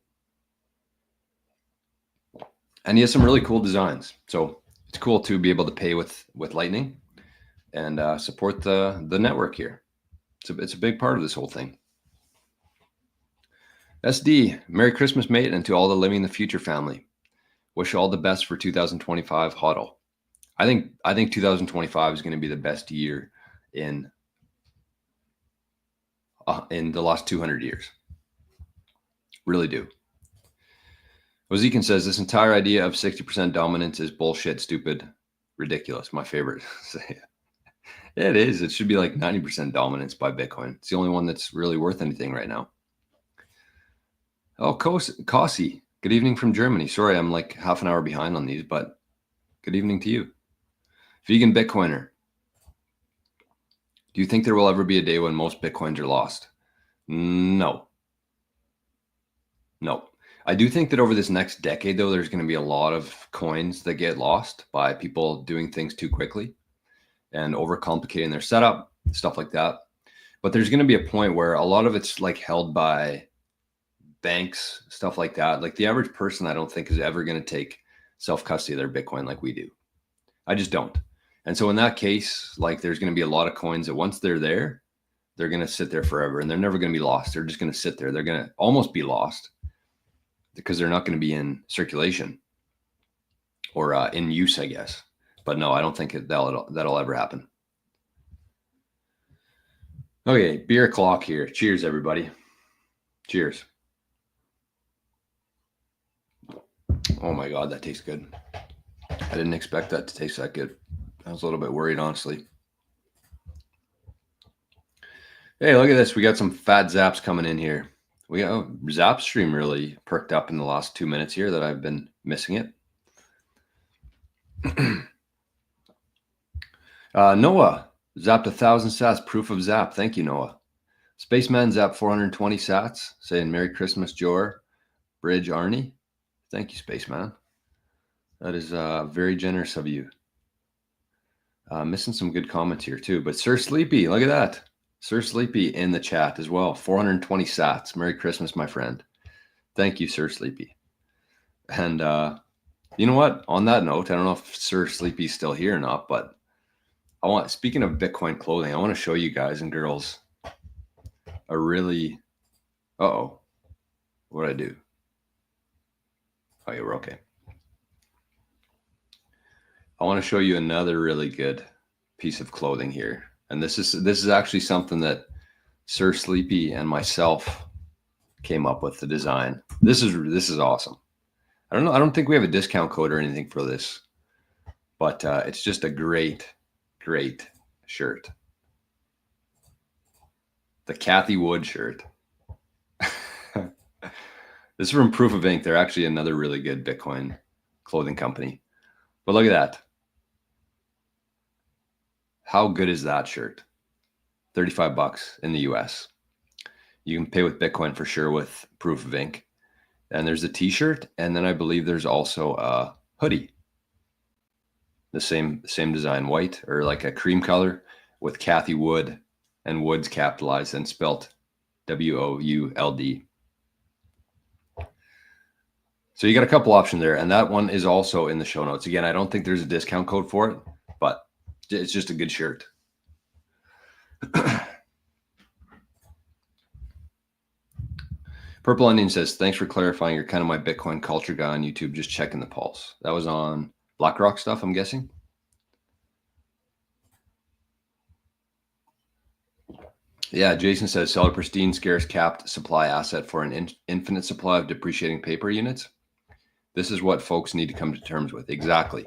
And he has some really cool designs. So it's cool to be able to pay with Lightning and support the network here. It's a big part of this whole thing. SD, Merry Christmas, mate, and to all the Living the Future family. Wish you all the best for 2025 HODL. I think 2025 is going to be the best year in the last 200 years. Really do. Ozekin says this entire idea of 60% dominance is bullshit, stupid, ridiculous. My favorite. It is. It should be like 90% dominance by Bitcoin. It's the only one that's really worth anything right now. Oh, CATHIE, good evening from Germany. Sorry, I'm like half an hour behind on these, but good evening to you. Vegan Bitcoiner. Do you think there will ever be a day when most Bitcoins are lost? No. I do think that over this next decade, though, there's going to be a lot of coins that get lost by people doing things too quickly and overcomplicating their setup, stuff like that. But there's going to be a point where a lot of it's like held by banks, stuff like that. Like the average person, I don't think is ever going to take self-custody of their Bitcoin like we do. I just don't. And so in that case, like there's going to be a lot of coins that once they're there, they're going to sit there forever and they're never going to be lost. They're just going to sit there. They're going to almost be lost because they're not going to be in circulation or in use, I guess. But no, I don't think that'll ever happen. Okay, beer clock here. Cheers, everybody. Cheers. Oh my God, that tastes good. I didn't expect that to taste that good. I was a little bit worried, honestly. Hey, look at this. We got some fat zaps coming in here. We got Zap stream really perked up in the last 2 minutes here that I've been missing it. Noah zapped 1,000 sats. Proof of zap. Thank you, Noah. Spaceman zapped 420 sats. Saying Merry Christmas, Jor. Bridge Arnie. Thank you, Spaceman. That is very generous of you. Missing some good comments here too. But Sir Sleepy, look at that. Sir Sleepy in the chat as well. 420 sats. Merry Christmas, my friend. Thank you, Sir Sleepy. And you know what? On that note, I don't know if Sir Sleepy's still here or not, but speaking of Bitcoin clothing, I want to show you guys and girls a really, what did I do? Oh, yeah, we're okay. I want to show you another really good piece of clothing here. And this is actually something that Sir Sleepy and myself came up with the design. This is awesome. I don't know. I don't think we have a discount code or anything for this, but it's just a great shirt. The CATHIE Wood shirt. This is from Proof of Ink. They're actually another really good Bitcoin clothing company. But look at that. How good is that shirt? $35 in the US. You can pay with Bitcoin for sure with Proof of Ink. And there's a t-shirt, and then I believe there's also a hoodie. The same design, white or like a cream color with CATHIE Wood, and Wood's capitalized and spelt WOULD. So you got a couple options there, and that one is also in the show notes. Again, I don't think there's a discount code for it, but it's just a good shirt. Purple Onion says, thanks for clarifying. You're kind of my Bitcoin culture guy on YouTube, just checking the pulse. That was on BlackRock stuff, I'm guessing. Yeah, Jason says, sell a pristine, scarce, capped supply asset for an infinite supply of depreciating paper units. This is what folks need to come to terms with. Exactly.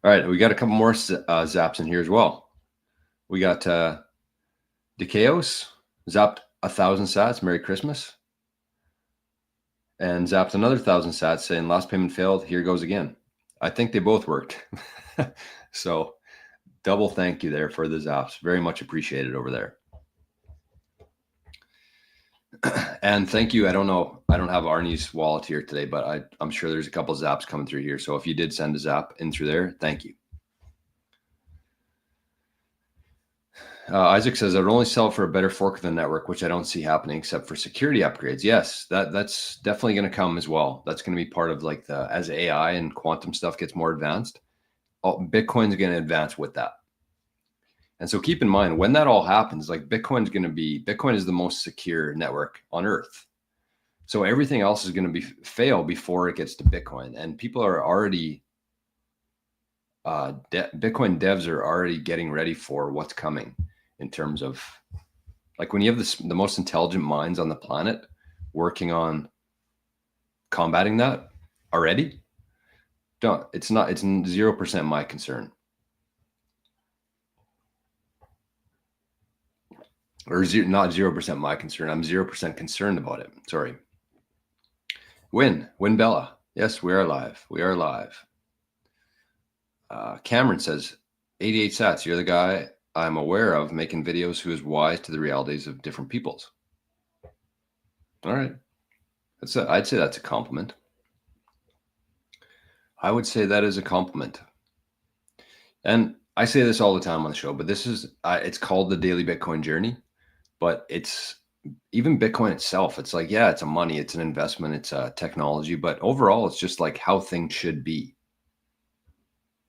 All right, we got a couple more zaps in here as well. We got Dikeos zapped 1,000 sats. Merry Christmas. And zapped another 1,000 sats saying last payment failed. Here goes again. I think they both worked. So double thank you there for the zaps. Very much appreciated over there. And thank you. I don't know. I don't have Arnie's wallet here today, but I'm sure there's a couple zaps coming through here. So if you did send a zap in through there, thank you. Isaac says, I would only sell for a better fork of the network, which I don't see happening except for security upgrades. Yes, that's definitely going to come as well. That's going to be part of like as AI and quantum stuff gets more advanced, Bitcoin's going to advance with that. And so keep in mind when that all happens, like Bitcoin is the most secure network on earth. So everything else is going to fail before it gets to Bitcoin. And people are already, Bitcoin devs are already getting ready for what's coming in terms of like when you have the most intelligent minds on the planet working on combating that already, it's 0% my concern. Or not 0% my concern. I'm 0% concerned about it. Sorry. Win Bella. Yes, we are live. We are live. Cameron says, 88 sats. You're the guy I'm aware of making videos who is wise to the realities of different peoples. All right. I'd say that's a compliment. I would say that is a compliment. And I say this all the time on the show, but this is, it's called the Daily Bitcoin Journey. But it's even Bitcoin itself. It's like, yeah, it's a money, it's an investment, it's a technology, but overall, it's just like how things should be.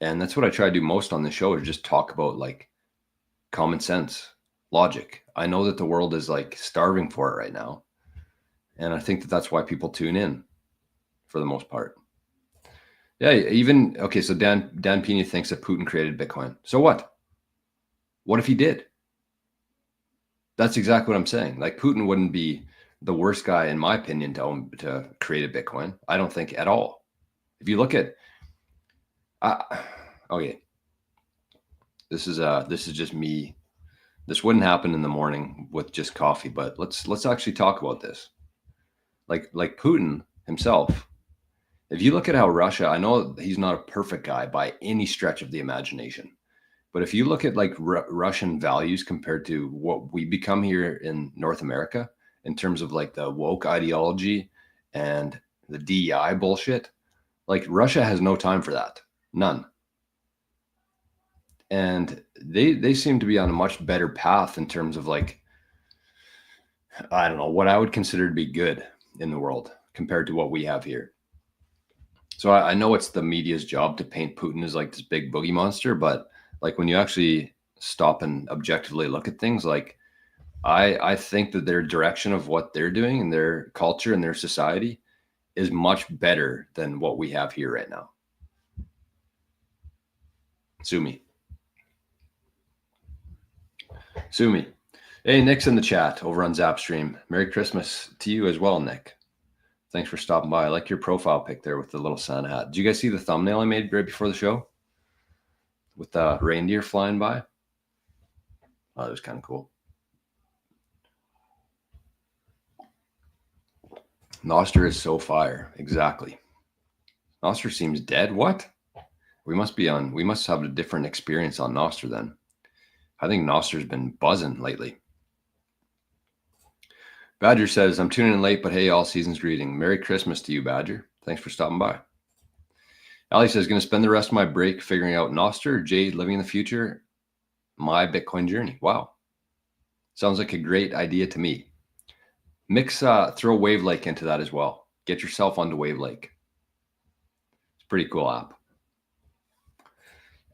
And that's what I try to do most on the show is just talk about like common sense, logic. I know that the world is like starving for it right now. And I think that that's why people tune in for the most part. Yeah, okay, so Dan Pena thinks that Putin created Bitcoin. So what? What if he did? That's exactly what I'm saying. Like Putin wouldn't be the worst guy, in my opinion, to create a Bitcoin. I don't think at all. If you look at, okay, this is just me. This wouldn't happen in the morning with just coffee, but let's actually talk about this. Like Putin himself. If you look at how Russia, I know he's not a perfect guy by any stretch of the imagination. But if you look at like Russian values compared to what we become here in North America in terms of like the woke ideology and the DEI bullshit, like Russia has no time for that. None. And they seem to be on a much better path in terms of like, I don't know, what I would consider to be good in the world compared to what we have here. So I know it's the media's job to paint Putin as like this big boogie monster, but like when you actually stop and objectively look at things, like I think that their direction of what they're doing and their culture and their society is much better than what we have here right now. Sue me. Hey, Nick's in the chat over on Zapstream. Merry Christmas to you as well, Nick. Thanks for stopping by. I like your profile pic there with the little Santa hat. Did you guys see the thumbnail I made right before the show with the reindeer flying by? Oh, that was kind of cool. Nostr is so fire. Exactly. Nostr seems dead. What? We must have a different experience on Nostr then. I think Noster's been buzzing lately. Badger says, I'm tuning in late, but hey, all seasons greeting. Merry Christmas to you, Badger. Thanks for stopping by. Ali says, going to spend the rest of my break figuring out Noster, Jade, living in the future, my Bitcoin journey. Wow. Sounds like a great idea to me. Mix, throw WavLake into that as well. Get yourself onto WavLake. It's a pretty cool app.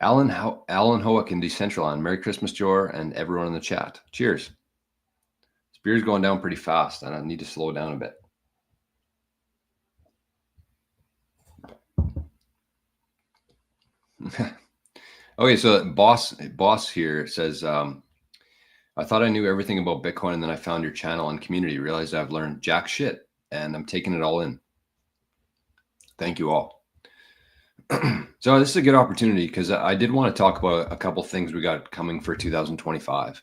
Alan Hoek in Decentraland. Merry Christmas, Jor, and everyone in the chat. Cheers. This beer's going down pretty fast, and I need to slow down a bit. Okay, so boss here says, I thought I knew everything about Bitcoin, and then I found your channel and community, realized I've learned jack shit, and I'm taking it all in. Thank you all. So this is a good opportunity because I did want to talk about a couple things we got coming for 2025.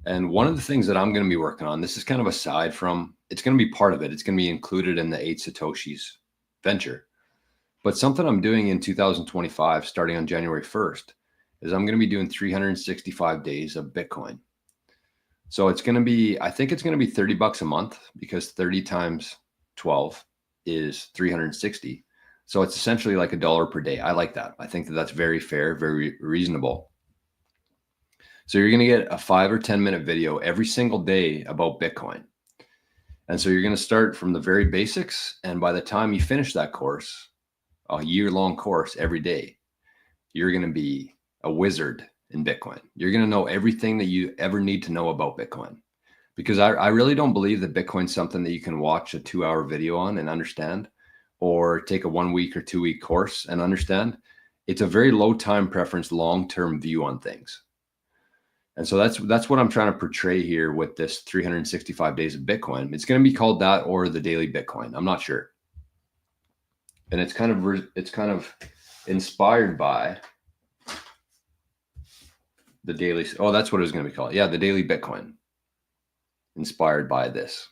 And one of the things that I'm going to be working on, this is kind of aside from, it's going to be part of it. It's going to be included in the 8 Satoshis venture. But something I'm doing in 2025, starting on January 1st, is I'm going to be doing 365 days of Bitcoin. So it's going to be, I think it's going to be $30 a month because 30 times 12 is 360. So it's essentially like $1 per day. I like that. I think that that's very fair, very reasonable. So you're going to get a 5 or 10 minute video every single day about Bitcoin. And so you're going to start from the very basics. And by the time you finish that course, a year-long course every day, you're going to be a wizard in Bitcoin. You're going to know everything that you ever need to know about Bitcoin. Because I really don't believe that Bitcoin's something that you can watch a 2-hour video on and understand, or take a 1 week or 2 week course and understand. It's a very low time preference, long-term view on things. And so that's what I'm trying to portray here with this 365 days of Bitcoin. It's going to be called that or the daily Bitcoin. I'm not sure. And it's kind of inspired by the daily. Oh, that's what it was going to be called. Yeah, the daily Bitcoin. Inspired by this.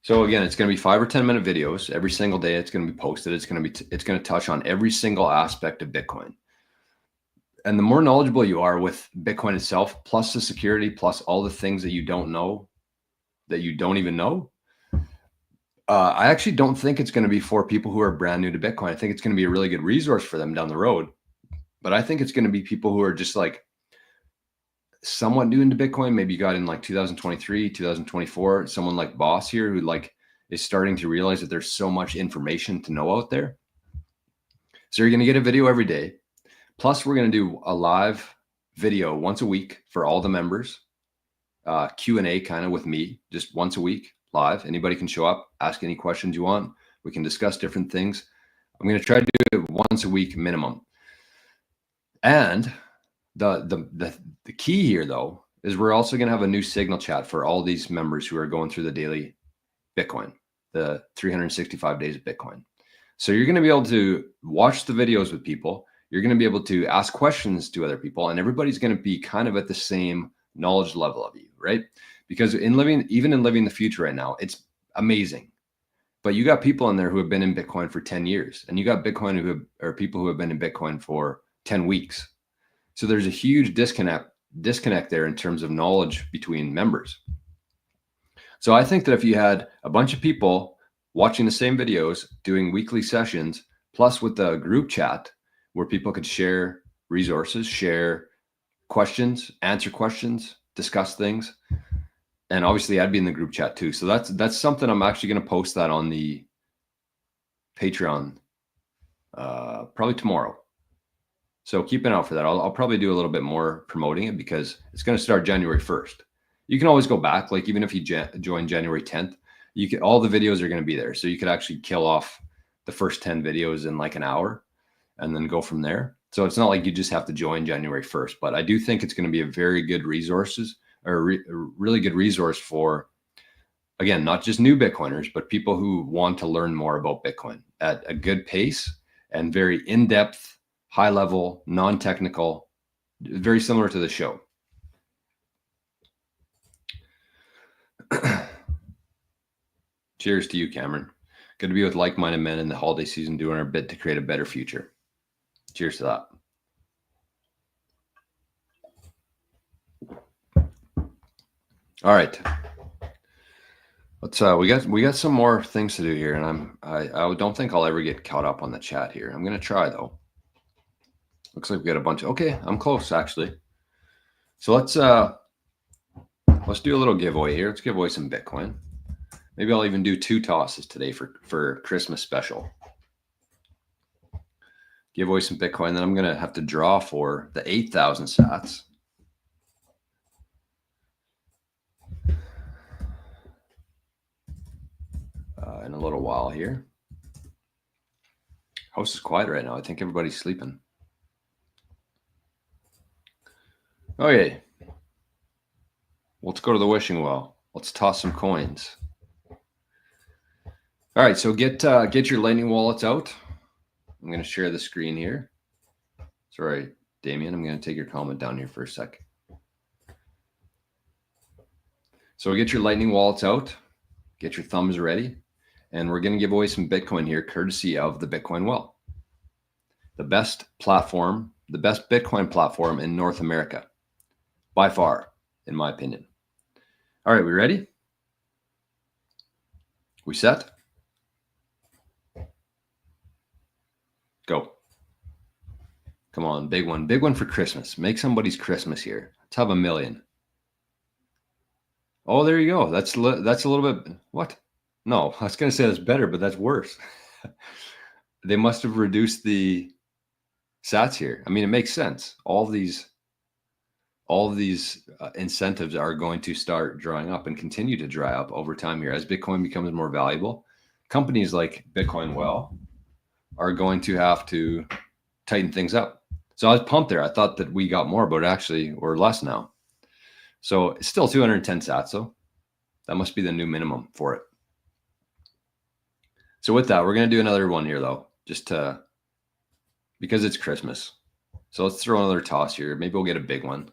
So again, it's going to be 5 or 10 minute videos every single day. It's going to be posted. It's going to touch on every single aspect of Bitcoin. And the more knowledgeable you are with Bitcoin itself, plus the security, plus all the things that you don't know, that you don't even know, I actually don't think it's going to be for people who are brand new to Bitcoin. I think it's going to be a really good resource for them down the road. But I think it's going to be people who are just like somewhat new into Bitcoin. Maybe you got in like 2023, 2024, someone like Boss here who like is starting to realize that there's so much information to know out there. So you're going to get a video every day. Plus we're going to do a live video once a week for all the members, Q&A kind of with me, just once a week live. Anybody can show up, ask any questions you want. We can discuss different things. I'm going to try to do it once a week minimum. And the key here, though, is we're also going to have a new signal chat for all these members who are going through the daily Bitcoin, the 365 days of Bitcoin. So you're going to be able to watch the videos with people. You're going to be able to ask questions to other people, and everybody's going to be kind of at the same knowledge level of you, right? Because even in living the future right now, it's amazing. But you got people in there who have been in Bitcoin for 10 years, and you got people who have been in Bitcoin for 10 weeks. So there's a huge disconnect there in terms of knowledge between members. So I think that if you had a bunch of people watching the same videos, doing weekly sessions, plus with the group chat where people could share resources, share questions, answer questions, discuss things. And obviously I'd be in the group chat too. So that's something I'm actually going to post that on the Patreon probably tomorrow. So keep an eye out for that. I'll probably do a little bit more promoting it because it's going to start January 1st. You can always go back, like even if you join January 10th, you can, all the videos are going to be there. So you could actually kill off the first 10 videos in like an hour and then go from there. So it's not like you just have to join January 1st, but I do think it's going to be a very good resources or a really good resource for, again, not just new Bitcoiners, but people who want to learn more about Bitcoin at a good pace and very in-depth, high level, non-technical, very similar to the show. Cheers to you, Cameron. Good to be with like-minded men in the holiday season, doing our bit to create a better future. Cheers to that. All right. Let's we got some more things to do here, and I don't think I'll ever get caught up on the chat here. I'm gonna try though. Looks like we got a bunch of, okay, I'm close actually. So let's do a little giveaway here. Let's give away some Bitcoin. Maybe I'll even do 2 tosses today for Christmas special. Give away some Bitcoin. Then I'm going to have to draw for the 8,000 sats. In a little while here. House is quiet right now. I think everybody's sleeping. Okay. Let's go to the wishing well. Let's toss some coins. All right, so get your Lightning wallets out. I'm going to share the screen here. Sorry, Damien, I'm going to take your comment down here for a sec. So get your Lightning wallets out. Get your thumbs ready. And we're going to give away some Bitcoin here, courtesy of the Bitcoin Well. The best platform, the best Bitcoin platform in North America. By far, in my opinion. All right, we ready? We set? Go. Come on, big one. Big one for Christmas. Make somebody's Christmas here. Let's have 1 million. Oh, there you go. That's a little bit, what? No, I was going to say that's better, but that's worse. They must have reduced the sats here. I mean, it makes sense. All of these incentives are going to start drying up and continue to dry up over time here as Bitcoin becomes more valuable. Companies like Bitcoin Well are going to have to tighten things up. So I was pumped there. I thought that we got more, but actually we're less now. So it's still 210 sats though. That must be the new minimum for it. So with that, we're going to do another one here though, just because it's Christmas. So let's throw another toss here. Maybe we'll get a big one.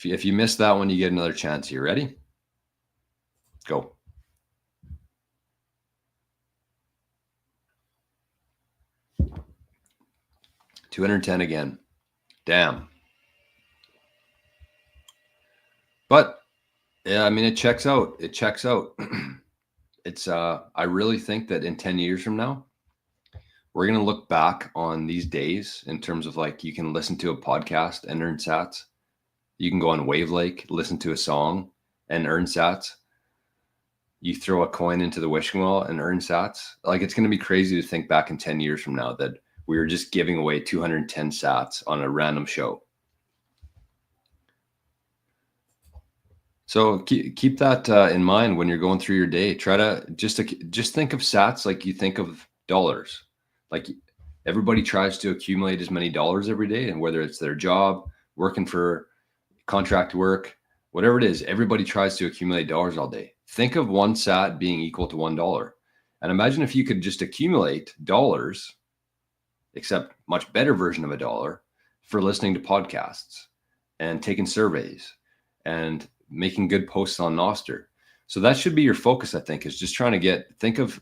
If you miss that one, you get another chance here. Ready? Go. $210 again. Damn. But yeah, I mean, it checks out. It checks out. It's I really think that in 10 years from now, we're going to look back on these days in terms of like, you can listen to a podcast and earn sats. You can go on WavLake, listen to a song and earn sats. You throw a coin into the wishing well and earn sats. Like, it's going to be crazy to think back in 10 years from now that we were just giving away 210 sats on a random show. So keep that in mind when you're going through your day. Try to just think of sats like you think of dollars. Like, everybody tries to accumulate as many dollars every day, and whether it's their job, working for contract work, whatever it is, everybody tries to accumulate dollars all day. Think of 1 sat being equal to $1. And imagine if you could just accumulate dollars, except much better version of $1, for listening to podcasts and taking surveys and making good posts on Nostr. So that should be your focus, I think, is just trying to think of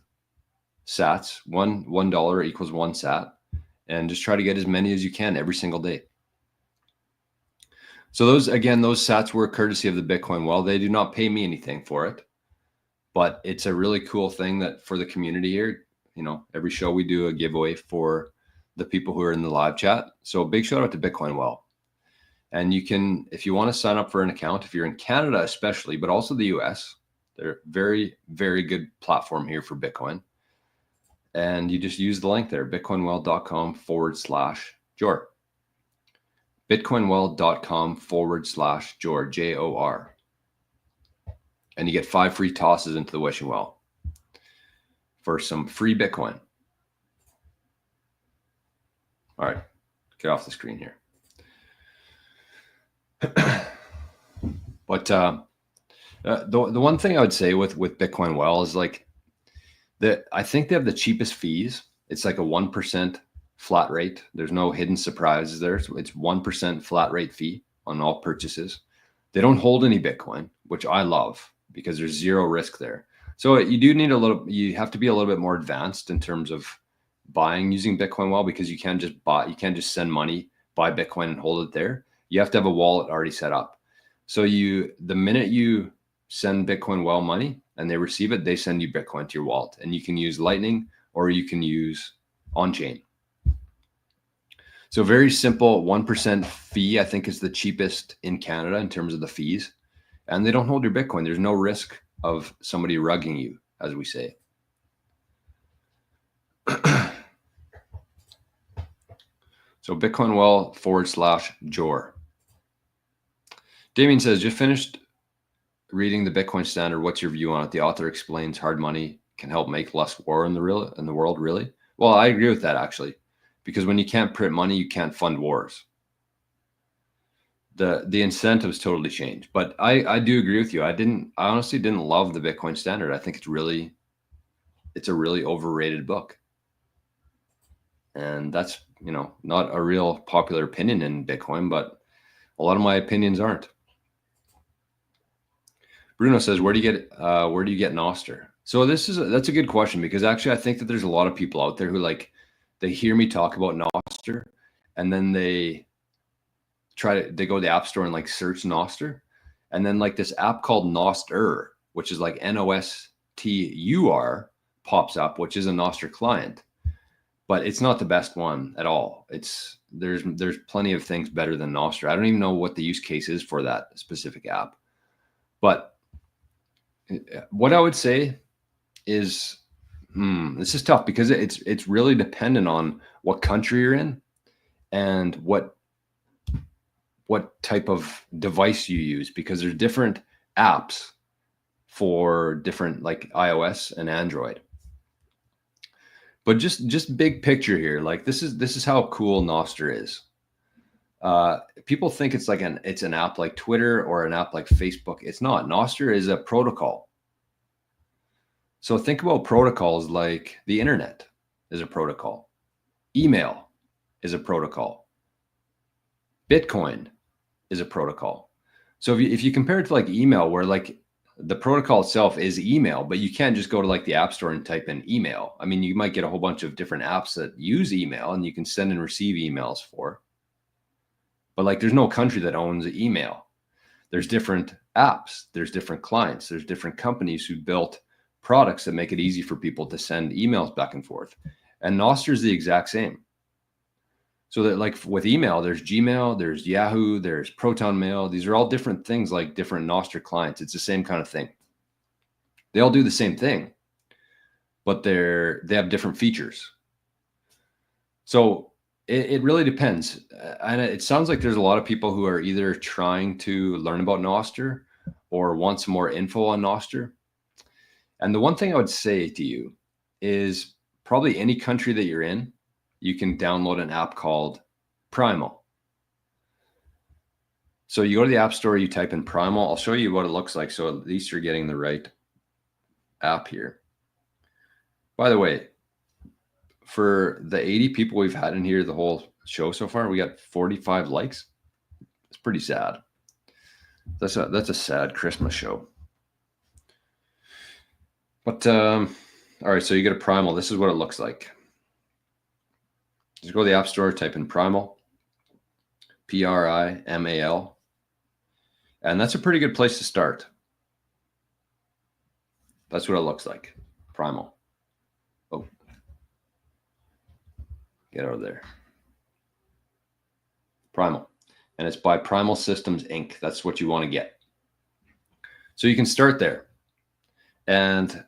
sats, $1 equals 1 sat, and just try to get as many as you can every single day. So those sats were courtesy of the Bitcoin Well. They do not pay me anything for it, but it's a really cool thing that for the community here, you know, every show we do a giveaway for the people who are in the live chat. So big shout out to Bitcoin Well. And you can, if you want to sign up for an account, if you're in Canada especially, but also the US, they're very, very good platform here for Bitcoin. And you just use the link there, bitcoinwell.com/Jor. bitcoinwell.com/Jor, Jor. And you get 5 free tosses into the wishing well for some free Bitcoin. All right, get off the screen here. But the one thing I would say with Bitcoin Well is like that I think they have the cheapest fees. It's like a 1% flat rate. There's no hidden surprises there. So it's 1% flat rate fee on all purchases. They don't hold any Bitcoin, which I love because there's zero risk there. So you do need you have to be a little bit more advanced in terms of buying using Bitcoin Well, because you can't just send money, buy Bitcoin and hold it there. You have to have a wallet already set up. So the minute you send Bitcoin Well money and they receive it, they send you Bitcoin to your wallet, and you can use Lightning or you can use on-chain. So very simple, 1% fee, I think, is the cheapest in Canada in terms of the fees. And they don't hold your Bitcoin. There's no risk of somebody rugging you, as we say. So bitcoinwell.com/Jor. Damien says, just finished reading the Bitcoin Standard. What's your view on it? The author explains hard money can help make less war in the world, really? Well, I agree with that, actually, because when you can't print money, you can't fund wars. The incentives totally change. But I do agree with you. I honestly didn't love the Bitcoin Standard. I think it's a really overrated book. And that's, not a real popular opinion in Bitcoin, but a lot of my opinions aren't. Bruno says, where do you get Nostr? So that's a good question, because actually I think that there's a lot of people out there who they hear me talk about Nostr, and then they go to the app store and search Nostr, and then this app called Nostr, which is NOSTUR, pops up, which is a Nostr client, but it's not the best one at all. There's plenty of things better than Nostr. I don't even know what the use case is for that specific app, but what I would say is, this is tough, because it's really dependent on what country you're in and what type of device you use, because there's different apps for different iOS and Android. But just big picture here, this is how cool Nostr is. People think it's it's an app like Twitter or an app like Facebook. It's not. Nostr is a protocol. So think about protocols like the internet is a protocol. Email is a protocol. Bitcoin is a protocol. So if you compare it to email, where the protocol itself is email, but you can't just go to the app store and type in email. I mean, you might get a whole bunch of different apps that use email and you can send and receive emails for. But there's no country that owns email. There's different apps, there's different clients, there's different companies who built products that make it easy for people to send emails back and forth. And Nostr is the exact same. So that with email, there's Gmail, there's Yahoo, there's Proton Mail. These are all different things, different Nostr clients. It's the same kind of thing. They all do the same thing, but they have different features. So it really depends. And it sounds like there's a lot of people who are either trying to learn about Nostr or want some more info on Nostr. And the one thing I would say to you is, probably any country that you're in, you can download an app called Primal. So you go to the App Store, you type in Primal. I'll show you what it looks like, so at least you're getting the right app here. By the way, for the 80 people we've had in here the whole show so far, we got 45 likes. It's pretty sad. That's a sad Christmas show. But all right, so you get a Primal. This is what it looks like. Just go to the App Store, type in Primal, Primal, and that's a pretty good place to start. That's what it looks like, Primal. Oh. Get out of there. Primal. And it's by Primal Systems Inc. That's what you want to get. So you can start there. And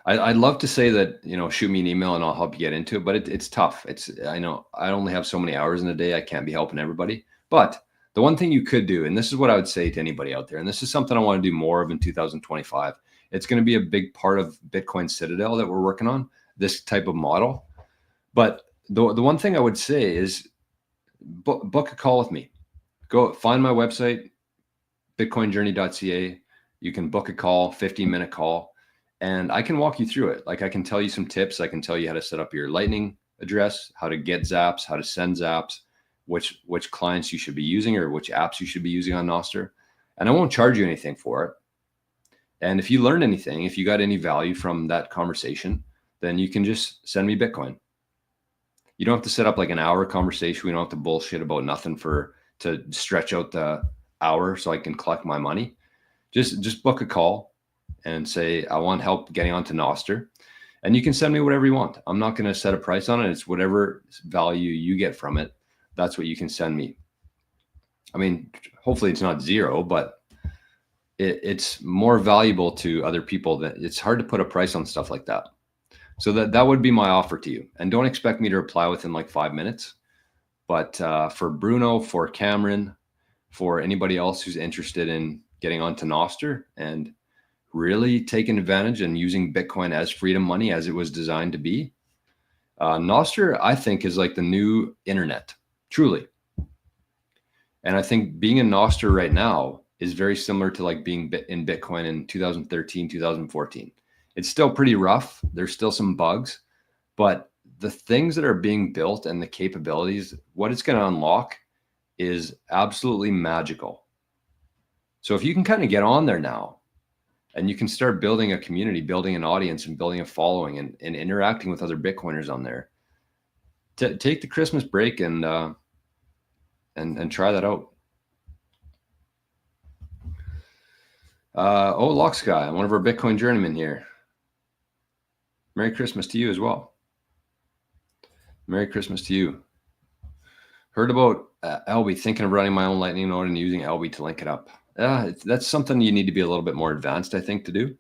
I'd love to say that, shoot me an email and I'll help you get into it, but it's tough. I know I only have so many hours in a day. I can't be helping everybody. But the one thing you could do, and this is what I would say to anybody out there, and this is something I want to do more of in 2025. It's going to be a big part of Bitcoin Citadel that we're working on, this type of model. But the one thing I would say is book a call with me. Go find my website, bitcoinjourney.ca. You can book a call, 15-minute call, and I can walk you through it. Like I can tell you some tips. I can tell you how to set up your Lightning address, how to get zaps, how to send zaps, which clients you should be using or which apps you should be using on Nostr. And I won't charge you anything for it. And if you learned anything, if you got any value from that conversation, then you can just send me Bitcoin. You don't have to set up like an hour conversation. We don't have to bullshit about nothing to stretch out the hour so I can collect my money. Just book a call and say, I want help getting onto Nostr. And you can send me whatever you want. I'm not going to set a price on it. It's whatever value you get from it. That's what you can send me. I mean, hopefully it's not zero, but it's more valuable to other people. That it's hard to put a price on stuff like that. So that would be my offer to you. And don't expect me to reply within like 5 minutes. But for Bruno, for Cameron, for anybody else who's interested in getting onto Nostr and really taking advantage and using Bitcoin as freedom money as it was designed to be, Nostr, I think, is like the new internet, truly. And I think being in Nostr right now is very similar to like being in Bitcoin in 2013, 2014. It's still pretty rough. There's still some bugs, but the things that are being built and the capabilities, what it's going to unlock is absolutely magical. So if you can kind of get on there now and you can start building a community, building an audience and building a following and interacting with other Bitcoiners on there, take the Christmas break and try that out. Lox Guy, one of our Bitcoin Journeyman here. Merry Christmas to you as well. Merry Christmas to you. Heard about Elby, thinking of running my own Lightning node and using Elby to link it up. That's something you need to be a little bit more advanced, I think, to do.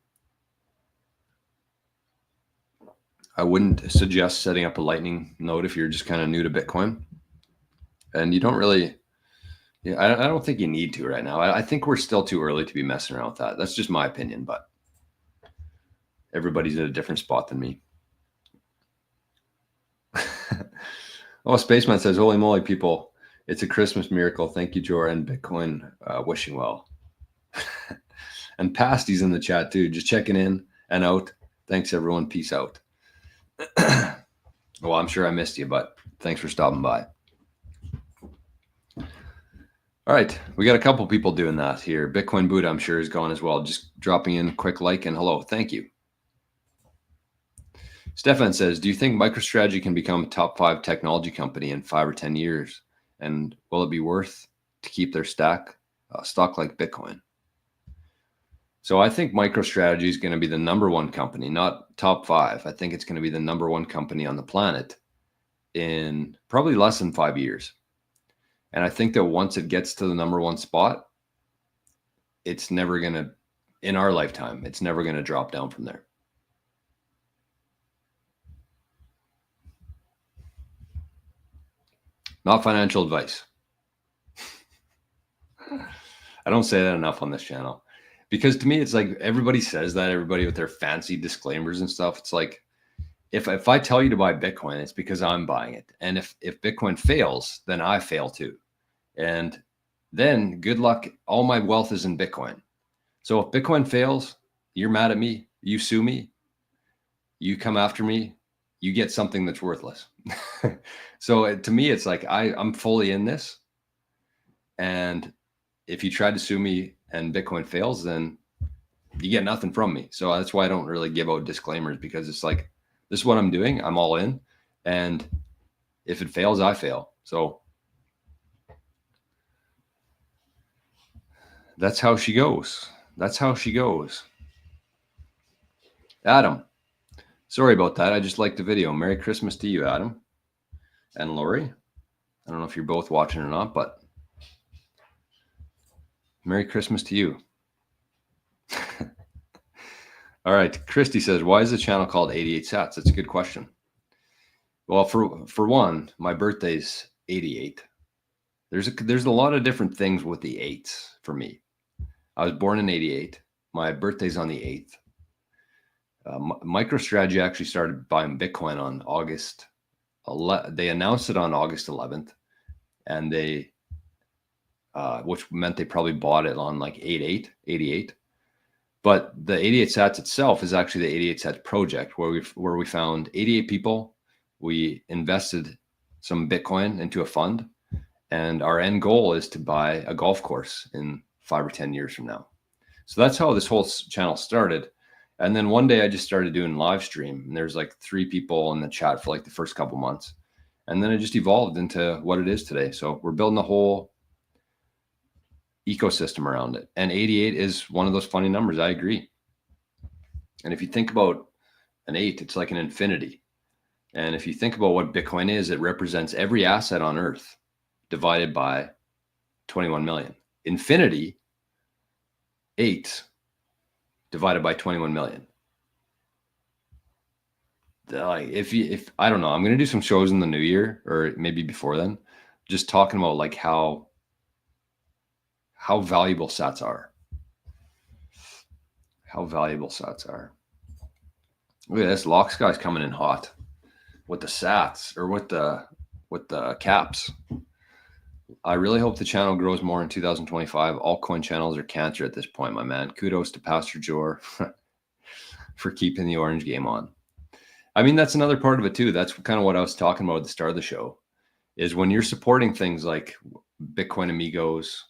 I wouldn't suggest setting up a Lightning node if you're just kind of new to Bitcoin. And you don't really, I don't think you need to right now. I think we're still too early to be messing around with that. That's just my opinion, but everybody's at a different spot than me. Oh, Spaceman says, holy moly, people. It's a Christmas miracle. Thank you, Jor and Bitcoin. Wishing well. And Pasty's in the chat too. Just checking in and out. Thanks, everyone. Peace out. Well, I'm sure I missed you, but thanks for stopping by. All right. We got a couple people doing that here. Bitcoin Buddha, I'm sure, is gone as well. Just dropping in a quick like and hello. Thank you. Stefan says, do you think MicroStrategy can become a top 5 technology company in 5 or 10 years? And will it be worth to keep their stock like Bitcoin? So I think MicroStrategy is going to be the #1 company, not top 5. I think it's going to be the #1 company on the planet in probably less than 5 years. And I think that once it gets to the #1 spot, it's never going to, in our lifetime, it's never going to drop down from there. Not financial advice. I don't say that enough on this channel because to me, it's like everybody says that, everybody with their fancy disclaimers and stuff. It's like, if I tell you to buy Bitcoin, it's because I'm buying it. And if Bitcoin fails, then I fail too. And then good luck. All my wealth is in Bitcoin. So if Bitcoin fails, you're mad at me, you sue me, you come after me, you get something that's worthless. So to me, it's like I'm fully in this. And if you try to sue me and Bitcoin fails, then you get nothing from me. So that's why I don't really give out disclaimers, because it's like, this is what I'm doing. I'm all in. And if it fails, I fail. So that's how she goes. That's how she goes. Adam, sorry about that. I just liked the video. Merry Christmas to you, Adam. and Lori. I don't know if you're both watching or not, but Merry Christmas to you. All right. Christy says, why is the channel called 88 Sats? That's a good question. Well, for one, my birthday's 88. There's a lot of different things with the eights for me. I was born in 88. My birthday's on the 8th. MicroStrategy actually started buying Bitcoin on August. They announced it on August 11th, and they, which meant they probably bought it on like 88. But the 88 Sats itself is actually the 88 Sats project, where we found 88 people. We invested some Bitcoin into a fund, and our end goal is to buy a golf course in 5 or 10 years from now. So that's how this whole channel started. And then one day I just started doing live stream, and there's like 3 people in the chat for like the first couple months. And then it just evolved into what it is today. So we're building a whole ecosystem around it. And 88 is one of those funny numbers. I agree. And if you think about an 8, it's like an infinity. And if you think about what Bitcoin is, it represents every asset on Earth divided by 21 million. Infinity, 8 divided by 21 million. Like if I don't know, I'm going to do some shows in the new year or maybe before then, just talking about like how valuable sats are. How valuable sats are. Look at this, Lox guy's coming in hot with the sats or with the caps. I really hope the channel grows more in 2025. Altcoin channels are cancer at this point, my man. Kudos to Pastor Jor for keeping the orange game on. I mean, that's another part of it too. That's kind of what I was talking about at the start of the show, is when you're supporting things like Bitcoin Amigos,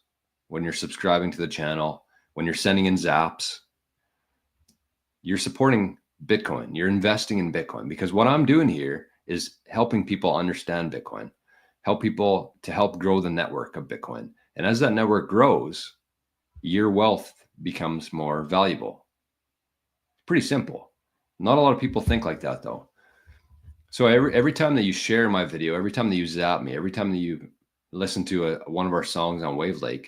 when you're subscribing to the channel, when you're sending in zaps, you're supporting Bitcoin. You're investing in Bitcoin, because what I'm doing here is helping people understand Bitcoin, help people to help grow the network of Bitcoin. And as that network grows, your wealth becomes more valuable. Pretty simple. Not a lot of people think like that though. So every time that you share my video, every time that you zap me, every time that you listen to one of our songs on WavLake,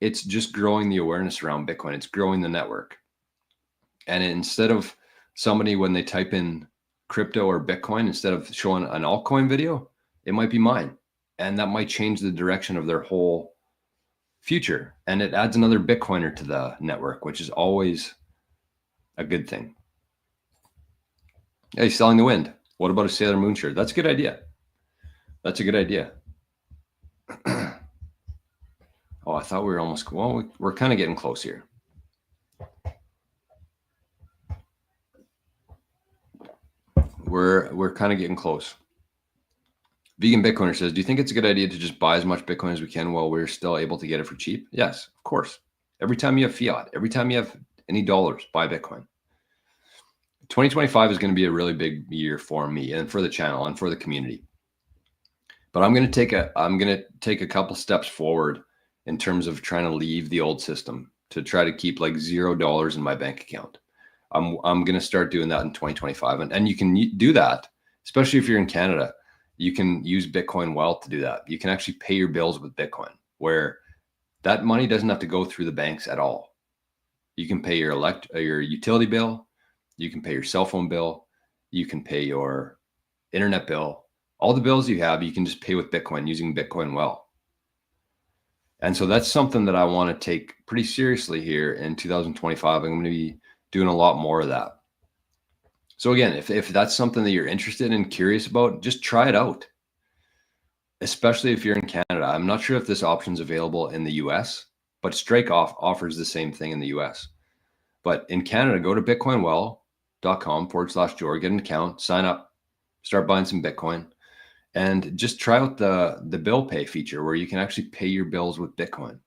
it's just growing the awareness around Bitcoin. It's growing the network. And instead of somebody, when they type in crypto or Bitcoin, instead of showing an altcoin video, it might be mine. And that might change the direction of their whole future. And it adds another Bitcoiner to the network, which is always a good thing. Hey, selling the wind. What about a Sailor Moon shirt? That's a good idea. That's a good idea. Oh, I thought we were almost, well, we're kind of getting close here. We're kind of getting close. Vegan Bitcoiner says, do you think it's a good idea to just buy as much Bitcoin as we can while we're still able to get it for cheap? Yes, of course. Every time you have fiat, every time you have any dollars, buy Bitcoin. 2025 is going to be a really big year for me and for the channel and for the community. But I'm going to take a couple steps forward in terms of trying to leave the old system to try to keep like $0 in my bank account. I'm going to start doing that in 2025. And you can do that, especially if you're in Canada. You can use Bitcoin Wealth to do that. You can actually pay your bills with Bitcoin, where that money doesn't have to go through the banks at all. You can pay your utility bill. You can pay your cell phone bill. You can pay your internet bill. All the bills you have, you can just pay with Bitcoin using Bitcoin Wealth. And so that's something that I want to take pretty seriously here in 2025. I'm going to be doing a lot more of that. So again, if that's something that you're interested and curious about, just try it out, especially if you're in Canada. I'm not sure if this option is available in the US, but Strike offers the same thing in the US. But in Canada, go to bitcoinwell.com/Jor, get an account, sign up, start buying some Bitcoin, and just try out the bill pay feature where you can actually pay your bills with Bitcoin.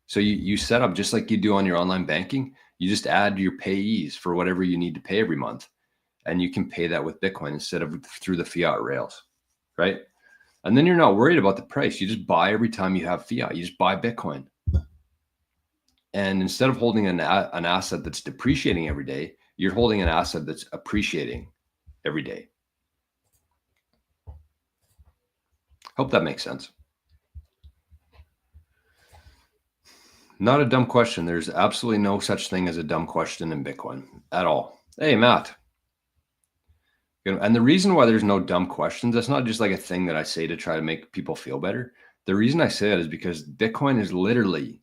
So you set up just like you do on your online banking. You just add your payees for whatever you need to pay every month, and you can pay that with Bitcoin instead of through the fiat rails, right? And then you're not worried about the price. You just buy every time you have fiat. You just buy Bitcoin. And instead of holding an asset that's depreciating every day, you're holding an asset that's appreciating every day. Hope that makes sense. Not a dumb question. There's absolutely no such thing as a dumb question in Bitcoin at all. Hey, Matt. And the reason why there's no dumb questions, that's not just like a thing that I say to try to make people feel better. The reason I say that is because Bitcoin is literally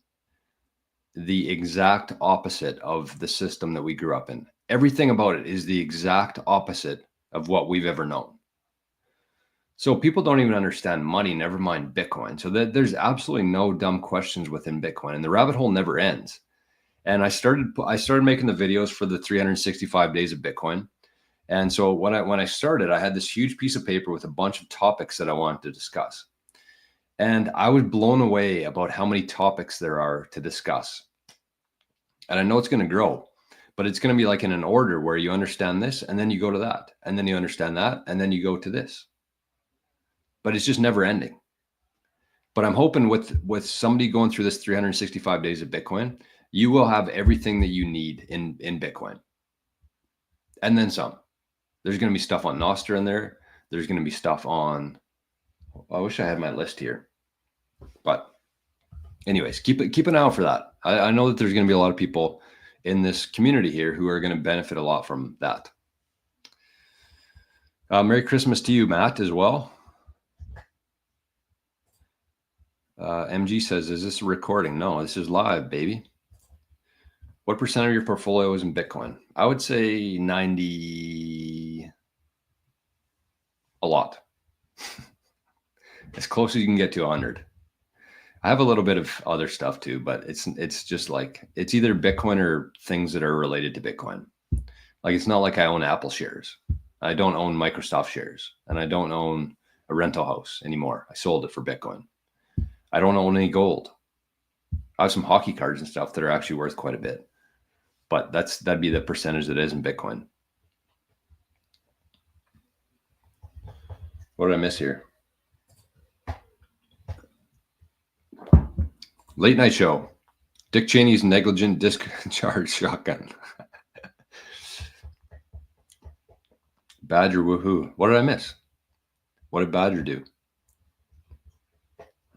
the exact opposite of the system that we grew up in. Everything about it is the exact opposite of what we've ever known. So people don't even understand money, never mind Bitcoin. So there's absolutely no dumb questions within Bitcoin, and the rabbit hole never ends. And I started making the videos for the 365 days of Bitcoin. And so when I started, I had this huge piece of paper with a bunch of topics that I wanted to discuss. And I was blown away about how many topics there are to discuss. And I know it's going to grow, but it's going to be like in an order where you understand this, and then you go to that, and then you understand that, and then you go to this. But it's just never ending. But I'm hoping with somebody going through this 365 days of Bitcoin, you will have everything that you need in Bitcoin. And then some. There's going to be stuff on Nostr in there. There's going to be stuff on, I wish I had my list here. But anyways, keep an eye out for that. I know that there's going to be a lot of people in this community here who are going to benefit a lot from that. Merry Christmas to you, Matt, as well. MG says, is this a recording? No, this is live, baby. What percent of your portfolio is in Bitcoin? I would say 90, a lot. As close as you can get to 100. I have a little bit of other stuff too, but it's just like, it's either Bitcoin or things that are related to Bitcoin. Like, it's not like I own Apple shares. I don't own Microsoft shares, and I don't own a rental house anymore. I sold it for Bitcoin. I don't own any gold. I have some hockey cards and stuff that are actually worth quite a bit, but that'd be the percentage that is in Bitcoin. What did I miss here? Late night show. Dick Cheney's negligent discharge shotgun. Badger woohoo. What did I miss? What did Badger do?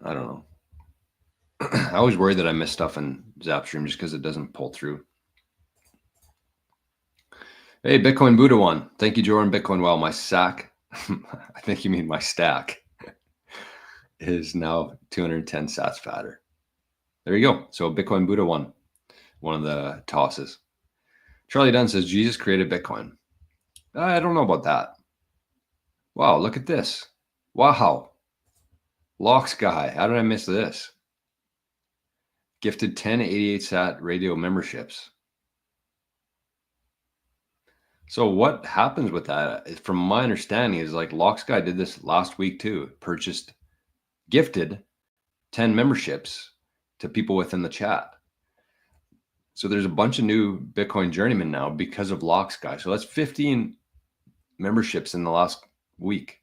I don't know. I always worry that I miss stuff in Zapstream just because it doesn't pull through. Hey, Bitcoin Buddha one. Thank you, Jordan. Bitcoin well. My sack, I think you mean my stack, is now 210 sats fatter. There you go. So Bitcoin Buddha won one of the tosses. Charlie Dunn says, Jesus created Bitcoin. I don't know about that. Wow, look at this. Wow. Locks guy. How did I miss this? Gifted 10 88 sat radio memberships. So what happens with that, from my understanding, is like Locks guy did this last week too. Gifted 10 memberships to people within the chat. So there's a bunch of new Bitcoin Journeyman now because of Locks guy. So that's 15 memberships in the last week.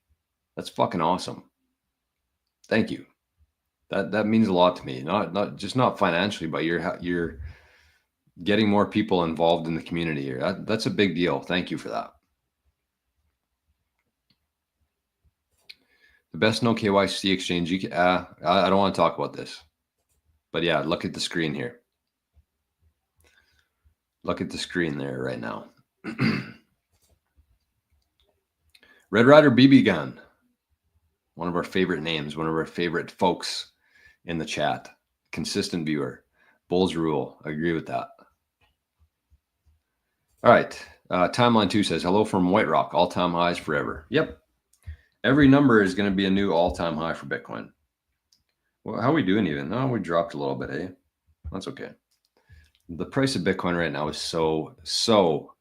That's fucking awesome. Thank you. That means a lot to me. Not financially, but you're getting more people involved in the community here. That's a big deal. Thank you for that. The best no KYC exchange. I don't want to talk about this, but yeah, look at the screen here. Look at the screen there right now. Red Rider BB Gun. One of our favorite names, one of our favorite folks in the chat. Consistent viewer. Bulls rule. I agree with that. All right. Timeline 2 says, hello from White Rock. All-time highs forever. Yep. Every number is going to be a new all-time high for Bitcoin. Well, how are we doing even? No, we dropped a little bit, eh? That's okay. The price of Bitcoin right now is so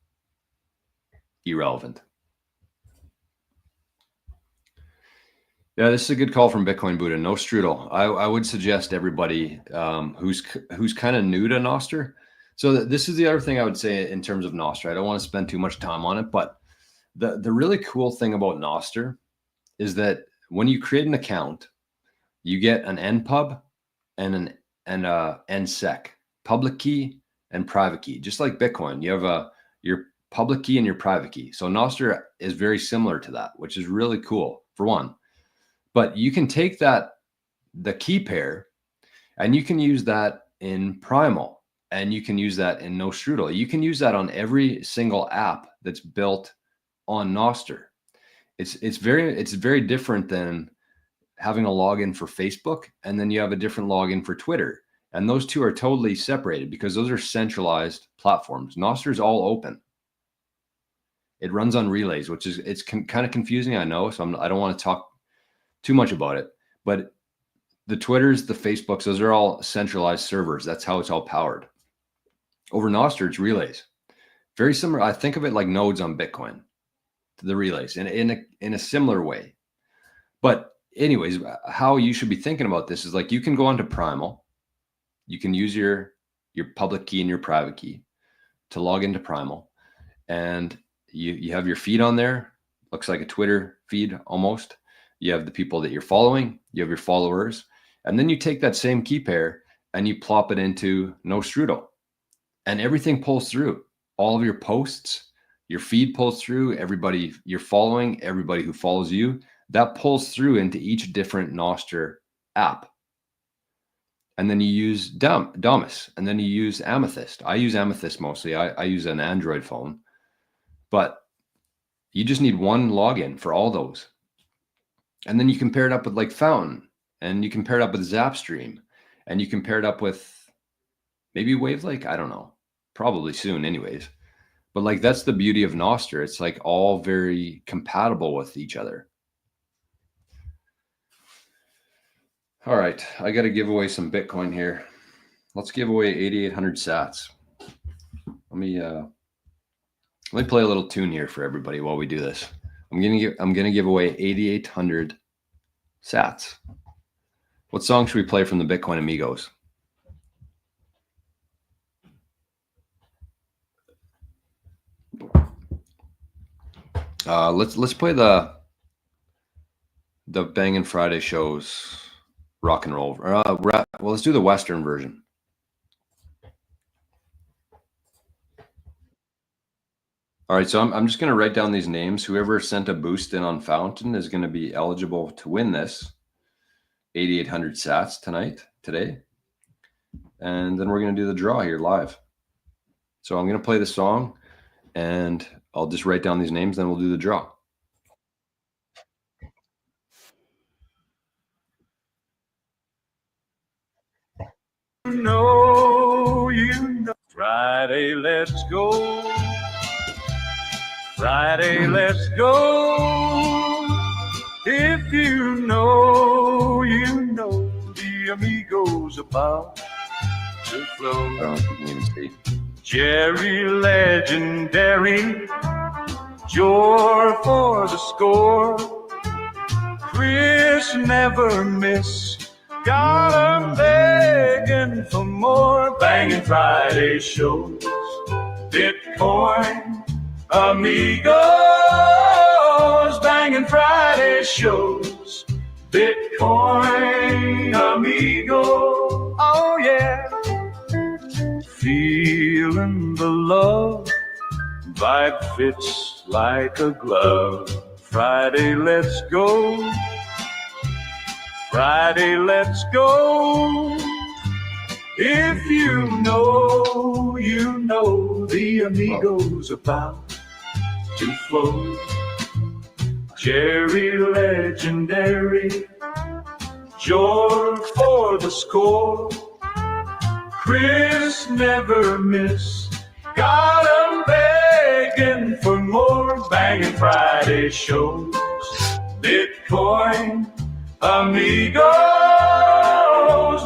irrelevant. Yeah, this is a good call from Bitcoin Buddha. No strudel. I would suggest everybody who's kind of new to Nostr. So this is the other thing I would say in terms of Nostr. I don't want to spend too much time on it, but the really cool thing about Nostr is that when you create an account, you get an npub and an nsec, public key and private key. Just like Bitcoin, you have your public key and your private key. So Nostr is very similar to that, which is really cool for one. But you can take that, the key pair, and you can use that in Primal, and you can use that in nostr. You can use that on every single app that's built on Nostr. It's very different than having a login for Facebook, and then you have a different login for Twitter. And those two are totally separated because those are centralized platforms. Nostr is all open. It runs on relays, which is, it's kind of confusing, I know. So I don't want to talk too much about it, but the Twitters, the Facebooks, those are all centralized servers. That's how it's all powered. Over Nostr, it's relays. Very similar. I think of it like nodes on Bitcoin, the relays, in a similar way. But anyways, how you should be thinking about this is like, you can go onto Primal. You can use your public key and your private key to log into Primal. And you have your feed on there. Looks like a Twitter feed almost. You have the people that you're following. You have your followers. And then you take that same key pair and you plop it into nostr. And everything pulls through. All of your posts, your feed pulls through. Everybody you're following, everybody who follows you, that pulls through into each different Nostr app. And then you use Damus, and then you use Amethyst. I use Amethyst mostly. I use an Android phone, but you just need one login for all those. And then you can pair it up with like Fountain, and you can pair it up with Zapstream, and you can pair it up with maybe WavLake. I don't know, probably soon anyways. But like, that's the beauty of Nostr. It's like all very compatible with each other. All right, I got to give away some Bitcoin here. Let's give away 8,800 sats. Let me play a little tune here for everybody while we do this. I'm gonna give away 8,800 sats. What song should we play from the Bitcoin Amigos? Let's play the Bangin' Friday shows rock and roll. Well, let's do the Western version. All right, so I'm just going to write down these names. Whoever sent a boost in on Fountain is going to be eligible to win this 8,800 sats today. And then we're going to do the draw here live. So I'm going to play the song, and I'll just write down these names, then we'll do the draw. You know, Friday, let's go. Friday, let's go. If you know the amigos about to flow. I don't think you can even see. Jerry legendary, Jor for the score. Chris never miss. Got 'em begging for more. Bangin' Friday shows, Bitcoin amigos. Bangin' Friday shows, Bitcoin amigos. Oh yeah, feeling the love, vibe fits like a glove. Friday, let's go. Friday, let's go. If you know the amigos about to flow. Jerry legendary, George for the score. Chris never miss. Got 'em begging for more. Bangin' Friday shows, Bitcoin amigos.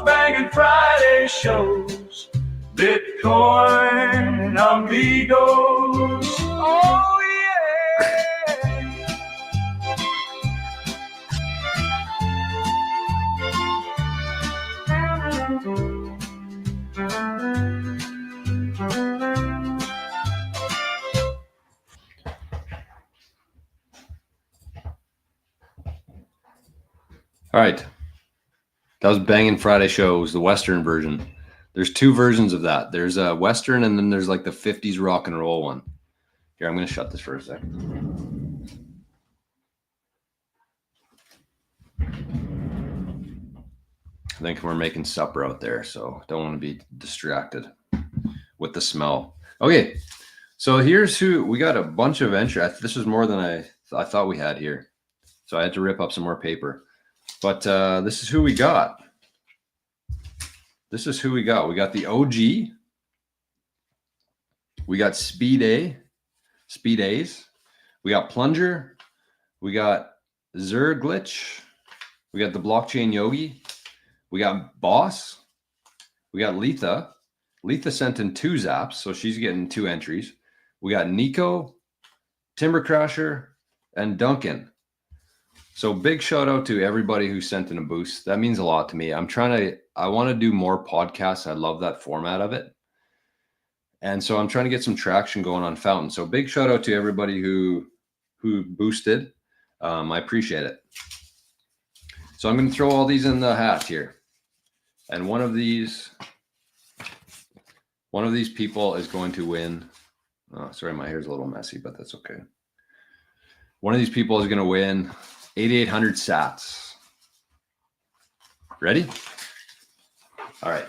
Bangin' Friday shows, Bitcoin amigos. Oh yeah. All right. That was Bangin' Friday shows, the Western version. There's two versions of that. There's a Western, and then there's like the 50s rock and roll one. Here, I'm going to shut this for a second. think we're making supper out there, so don't want to be distracted with the smell. Okay, so here's who we got. A bunch of entry. This is more than I thought we had here, so I had to rip up some more paper. But this is who we got. This is who we got. We got the OG. We got Speed A's. We got Plunger. We got Zerglitch. We got the Blockchain Yogi. We got Boss. We got Letha. Letha sent in 2 zaps, so she's getting 2 entries. We got Nico, Timber Crasher, and Duncan. So big shout out to everybody who sent in a boost. That means a lot to me. I want to do more podcasts. I love that format of it. And so I'm trying to get some traction going on Fountain. So big shout out to everybody who boosted. I appreciate it. So I'm going to throw all these in the hat here. And one of these people is going to win. Oh, sorry, my hair's a little messy, but that's okay. One of these people is going to win 8,800 sats. Ready? All right.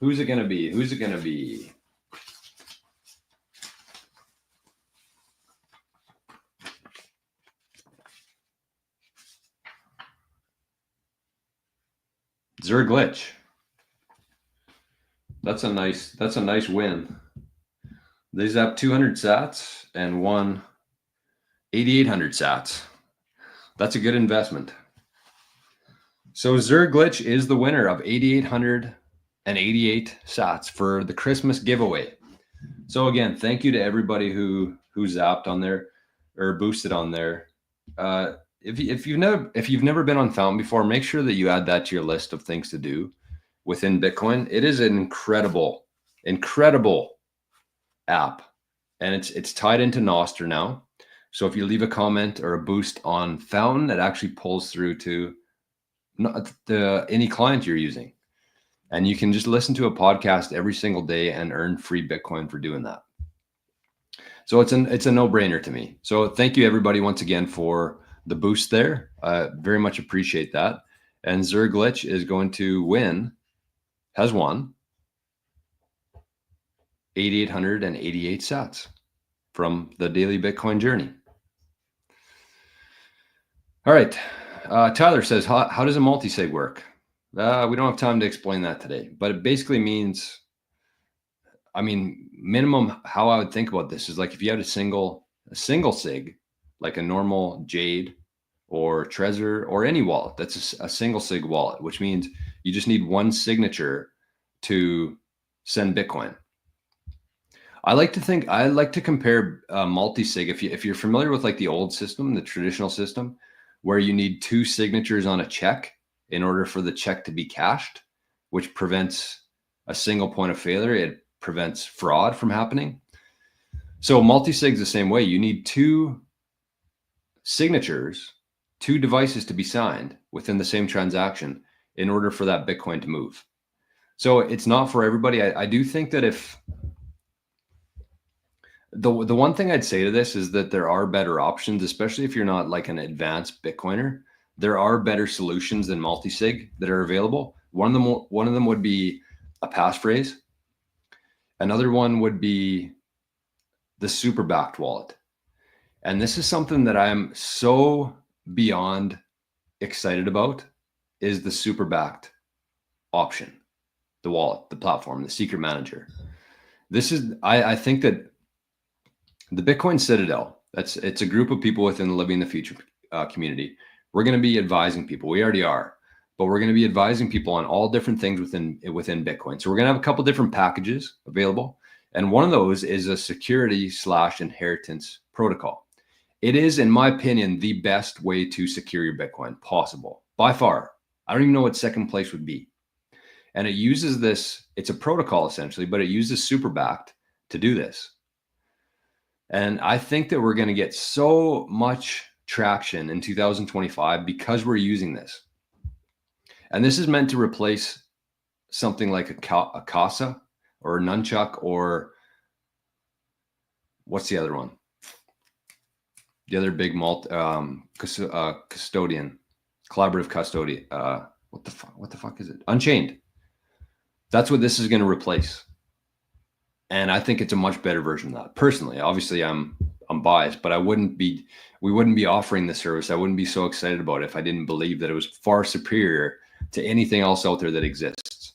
Who's it going to be? Who's it going to be? Zerglitch. That's a nice win. They have 200 sats and won 8,800 sats. That's a good investment. So Zerglitch is the winner of 8,888 sats for the Christmas giveaway. So again, thank you to everybody who zapped on there or boosted on there. If you've never been on Fountain before, make sure that you add that to your list of things to do within Bitcoin. It is an incredible app, and it's tied into Nostr now. So if you leave a comment or a boost on Fountain, it actually pulls through to any client you're using, and you can just listen to a podcast every single day and earn free Bitcoin for doing that. So it's a no-brainer to me. So thank you everybody once again for the boost there. Very much appreciate that. And Zerglitch is going to has won 8,888 sats from the daily Bitcoin journey. All right. Tyler says, how does a multi-sig work? We don't have time to explain that today, but it basically means, minimum how I would think about this is like if you had a single sig, like a normal Jade or Trezor or any wallet, that's a single sig wallet, which means you just need one signature to send Bitcoin. I like to compare multi-sig. If you're familiar with like the old system, the traditional system, where you need 2 signatures on a check in order for the check to be cashed, which prevents a single point of failure. It prevents fraud from happening. So multi-sig is the same way. You need 2 signatures, 2 devices to be signed within the same transaction in order for that Bitcoin to move. So it's not for everybody. I do think that if the one thing I'd say to this is that there are better options, especially if you're not like an advanced Bitcoiner. There are better solutions than multi-sig that are available. One of them would be a passphrase. Another one would be the super backed wallet. And this is something that I'm so beyond excited about, is the super backed option, the wallet, the platform, the secret manager. This is, I think that the Bitcoin Citadel, it's a group of people within the Living the Future community. We're going to be advising people. We already are, but we're going to be advising people on all different things within Bitcoin. So we're going to have a couple different packages available. And one of those is a security/inheritance protocol. It is, in my opinion, the best way to secure your Bitcoin possible by far. I don't even know what second place would be. And it uses this, it's a protocol essentially, but it uses super backed to do this. And I think that we're going to get so much traction in 2025 because we're using this. And this is meant to replace something like a Casa or a Nunchuck, or what's the other one? The other big custodian, collaborative custodian, What the fuck is it? Unchained. That's what this is going to replace. And I think it's a much better version of that. Personally, obviously I'm biased, but we wouldn't be offering this service. I wouldn't be so excited about it if I didn't believe that it was far superior to anything else out there that exists.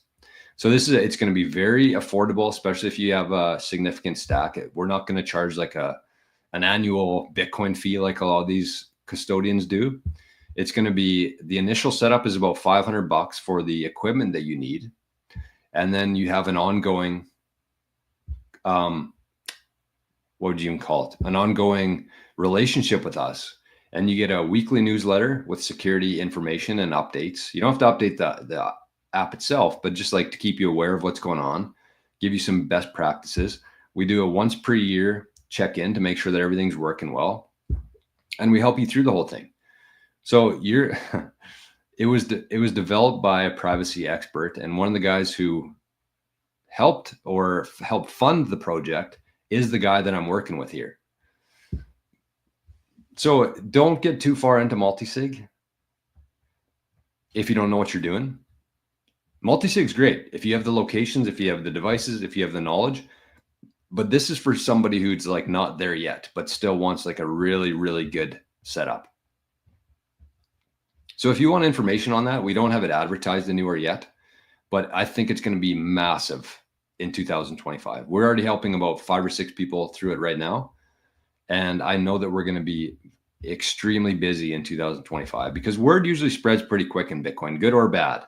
So it's going to be very affordable, especially if you have a significant stack. We're not going to charge like an annual Bitcoin fee like a lot of these custodians do. It's going to be, the initial setup is about $500 for the equipment that you need. And then you have an ongoing, what would you even call it? An ongoing relationship with us. And you get a weekly newsletter with security information and updates. You don't have to update the app itself, but just like to keep you aware of what's going on, give you some best practices. We do a once per year check-in to make sure that everything's working well. And we help you through the whole thing. So it was developed by a privacy expert, and one of the guys who helped fund the project is the guy that I'm working with here. So don't get too far into multisig if you don't know what you're doing. Multisig's great if you have the locations, if you have the devices, if you have the knowledge, but this is for somebody who's like not there yet, but still wants like a really, really good setup. So if you want information on that, we don't have it advertised anywhere yet, but I think it's going to be massive in 2025. We're already helping about 5 or 6 people through it right now. And I know that we're going to be extremely busy in 2025 because word usually spreads pretty quick in Bitcoin, good or bad.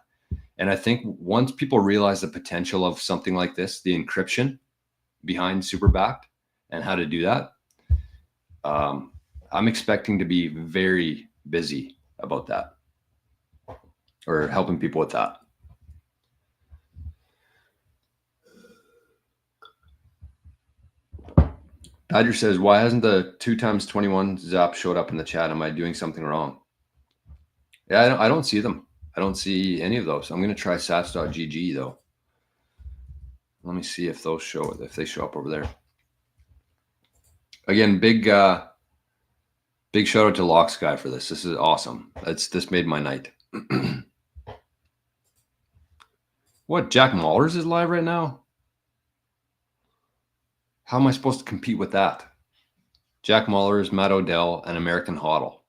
And I think once people realize the potential of something like this, the encryption behind SUBSTACK and how to do that, I'm expecting to be very busy about that, or helping people with that. Badger says, why hasn't the 2x21 zap showed up in the chat? Am I doing something wrong? Yeah, I don't see them. I don't see any of those. I'm going to try sats.gg though. Let me see if they show up over there. Again, big shout out to Locks Guy for this. This is awesome. This made my night. What, Jack Mallers is live right now? How am I supposed to compete with that? Jack Mallers, Matt Odell, and American Hodl.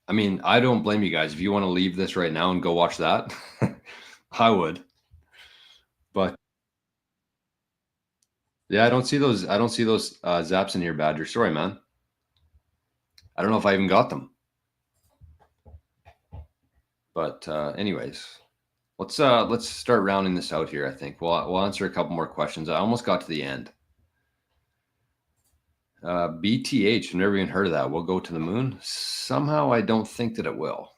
I mean, I don't blame you guys. If you want to leave this right now and go watch that, I would. But yeah, I don't see those zaps in here, Badger. Sorry, man. I don't know if I even got them. But anyways, let's start rounding this out here. I think we'll answer a couple more questions. I almost got to the end. BTH, I've never even heard of that. We'll go to the moon. Somehow I don't think that it will.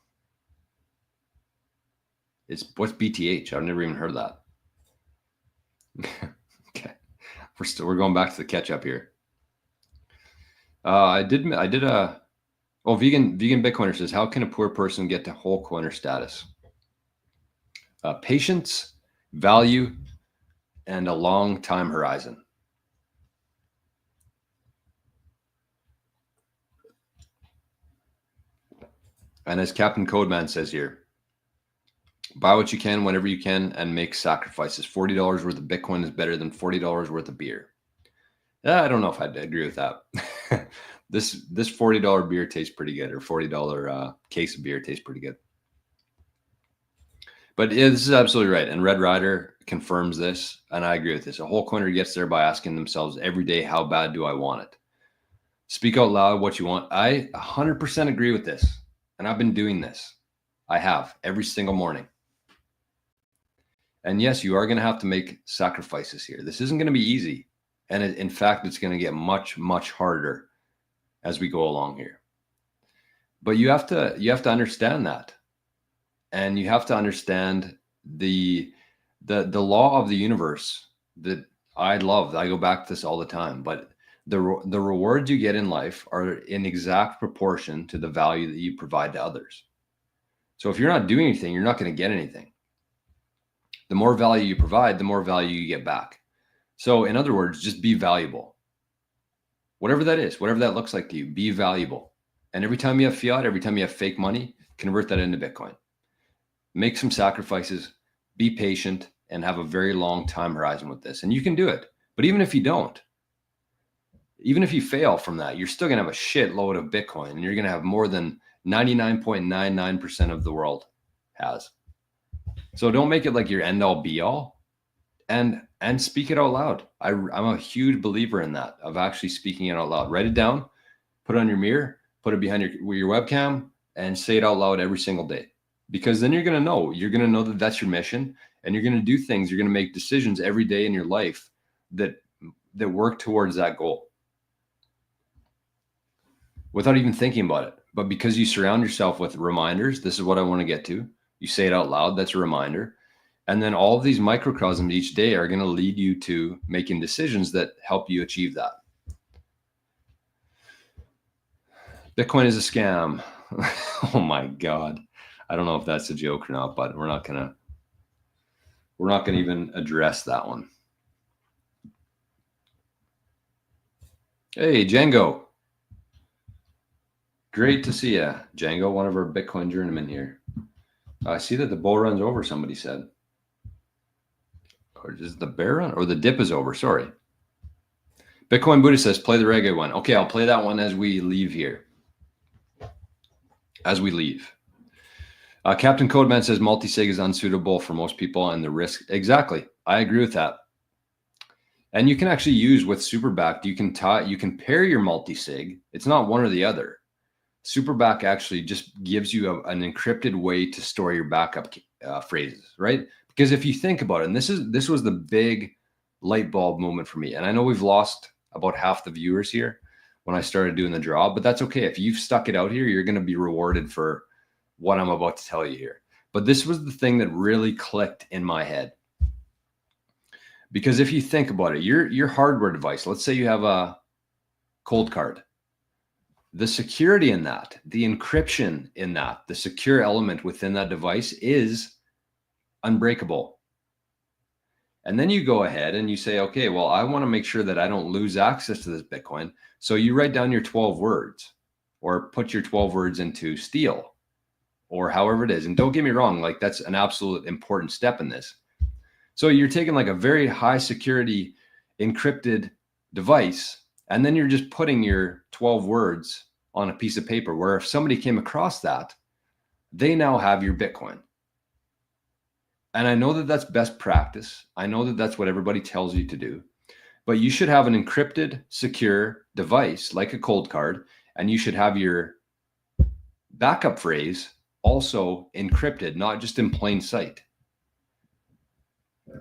What's BTH? I've never even heard of that. Okay, we're going back to the catch up here. Vegan Bitcoiner says, how can a poor person get to whole coiner status? Patience, value, and a long time horizon. And as Captain Codeman says here, buy what you can whenever you can and make sacrifices. $40 worth of Bitcoin is better than $40 worth of beer. I don't know if I'd agree with that. This $40 beer tastes pretty good, or $40 case of beer tastes pretty good. But yeah, this is absolutely right. And Red Rider confirms this, and I agree with this. A whole coiner gets there by asking themselves every day, how bad do I want it? Speak out loud what you want. I 100% agree with this. And I've been doing this. I have every single morning. And yes, you are going to have to make sacrifices here. This isn't going to be easy. And in fact, it's going to get much, much harder as we go along here. But you have to understand that. And you have to understand the law of the universe that I love. I go back to this all the time, but the rewards you get in life are in exact proportion to the value that you provide to others. So if you're not doing anything, you're not going to get anything. The more value you provide, the more value you get back. So in other words, just be valuable. Whatever that is, whatever that looks like to you, be valuable. And every time you have fiat, every time you have fake money, convert that into Bitcoin. Make some sacrifices, be patient, and have a very long time horizon with this. And you can do it. But even if you don't, even if you fail from that, you're still going to have a shitload of Bitcoin, and you're going to have more than 99.99% of the world has. So don't make it like your end all be all, and speak it out loud. I'm a huge believer in that, of actually speaking it out loud. Write it down, put it on your mirror, put it behind your webcam, and say it out loud every single day. Because then you're going to know that that's your mission, and you're going to do things. You're going to make decisions every day in your life that work towards that goal without even thinking about it. But because you surround yourself with reminders, this is what I want to get to. You say it out loud. That's a reminder. And then all of these microcosms each day are going to lead you to making decisions that help you achieve that. Bitcoin is a scam. Oh my God. I don't know if that's a joke or not, but we're not going to even address that one. Hey, Django. Great to see you, Django, one of our Bitcoin journeymen here. I see that the bull run's over, somebody said. Or is the bear run? Or the dip is over, sorry. Bitcoin Buddha says, play the reggae one. Okay, I'll play that one as we leave here. As we leave. Captain Codeman says multi-sig is unsuitable for most people and the risk. Exactly. I agree with that. And you can actually use with SUBSTACK, you can pair your multi-sig. It's not one or the other. SUBSTACK actually just gives you an encrypted way to store your backup phrases, right? Because if you think about it, and this was the big light bulb moment for me. And I know we've lost about half the viewers here when I started doing the draw, but that's okay. If you've stuck it out here, you're going to be rewarded for what I'm about to tell you here. But this was the thing that really clicked in my head. Because if you think about it, your hardware device, let's say you have a cold card. The security in that, the encryption in that, the secure element within that device is unbreakable. And then you go ahead and you say, okay, well, I want to make sure that I don't lose access to this Bitcoin. So you write down your 12 words or put your 12 words into steel or however it is. And don't get me wrong, like that's an absolute important step in this. So you're taking like a very high security encrypted device, and then you're just putting your 12 words on a piece of paper where if somebody came across that, they now have your Bitcoin. And I know that that's best practice. I know that that's what everybody tells you to do, but you should have an encrypted, secure device like a cold card, and you should have your backup phrase also encrypted, not just in plain sight.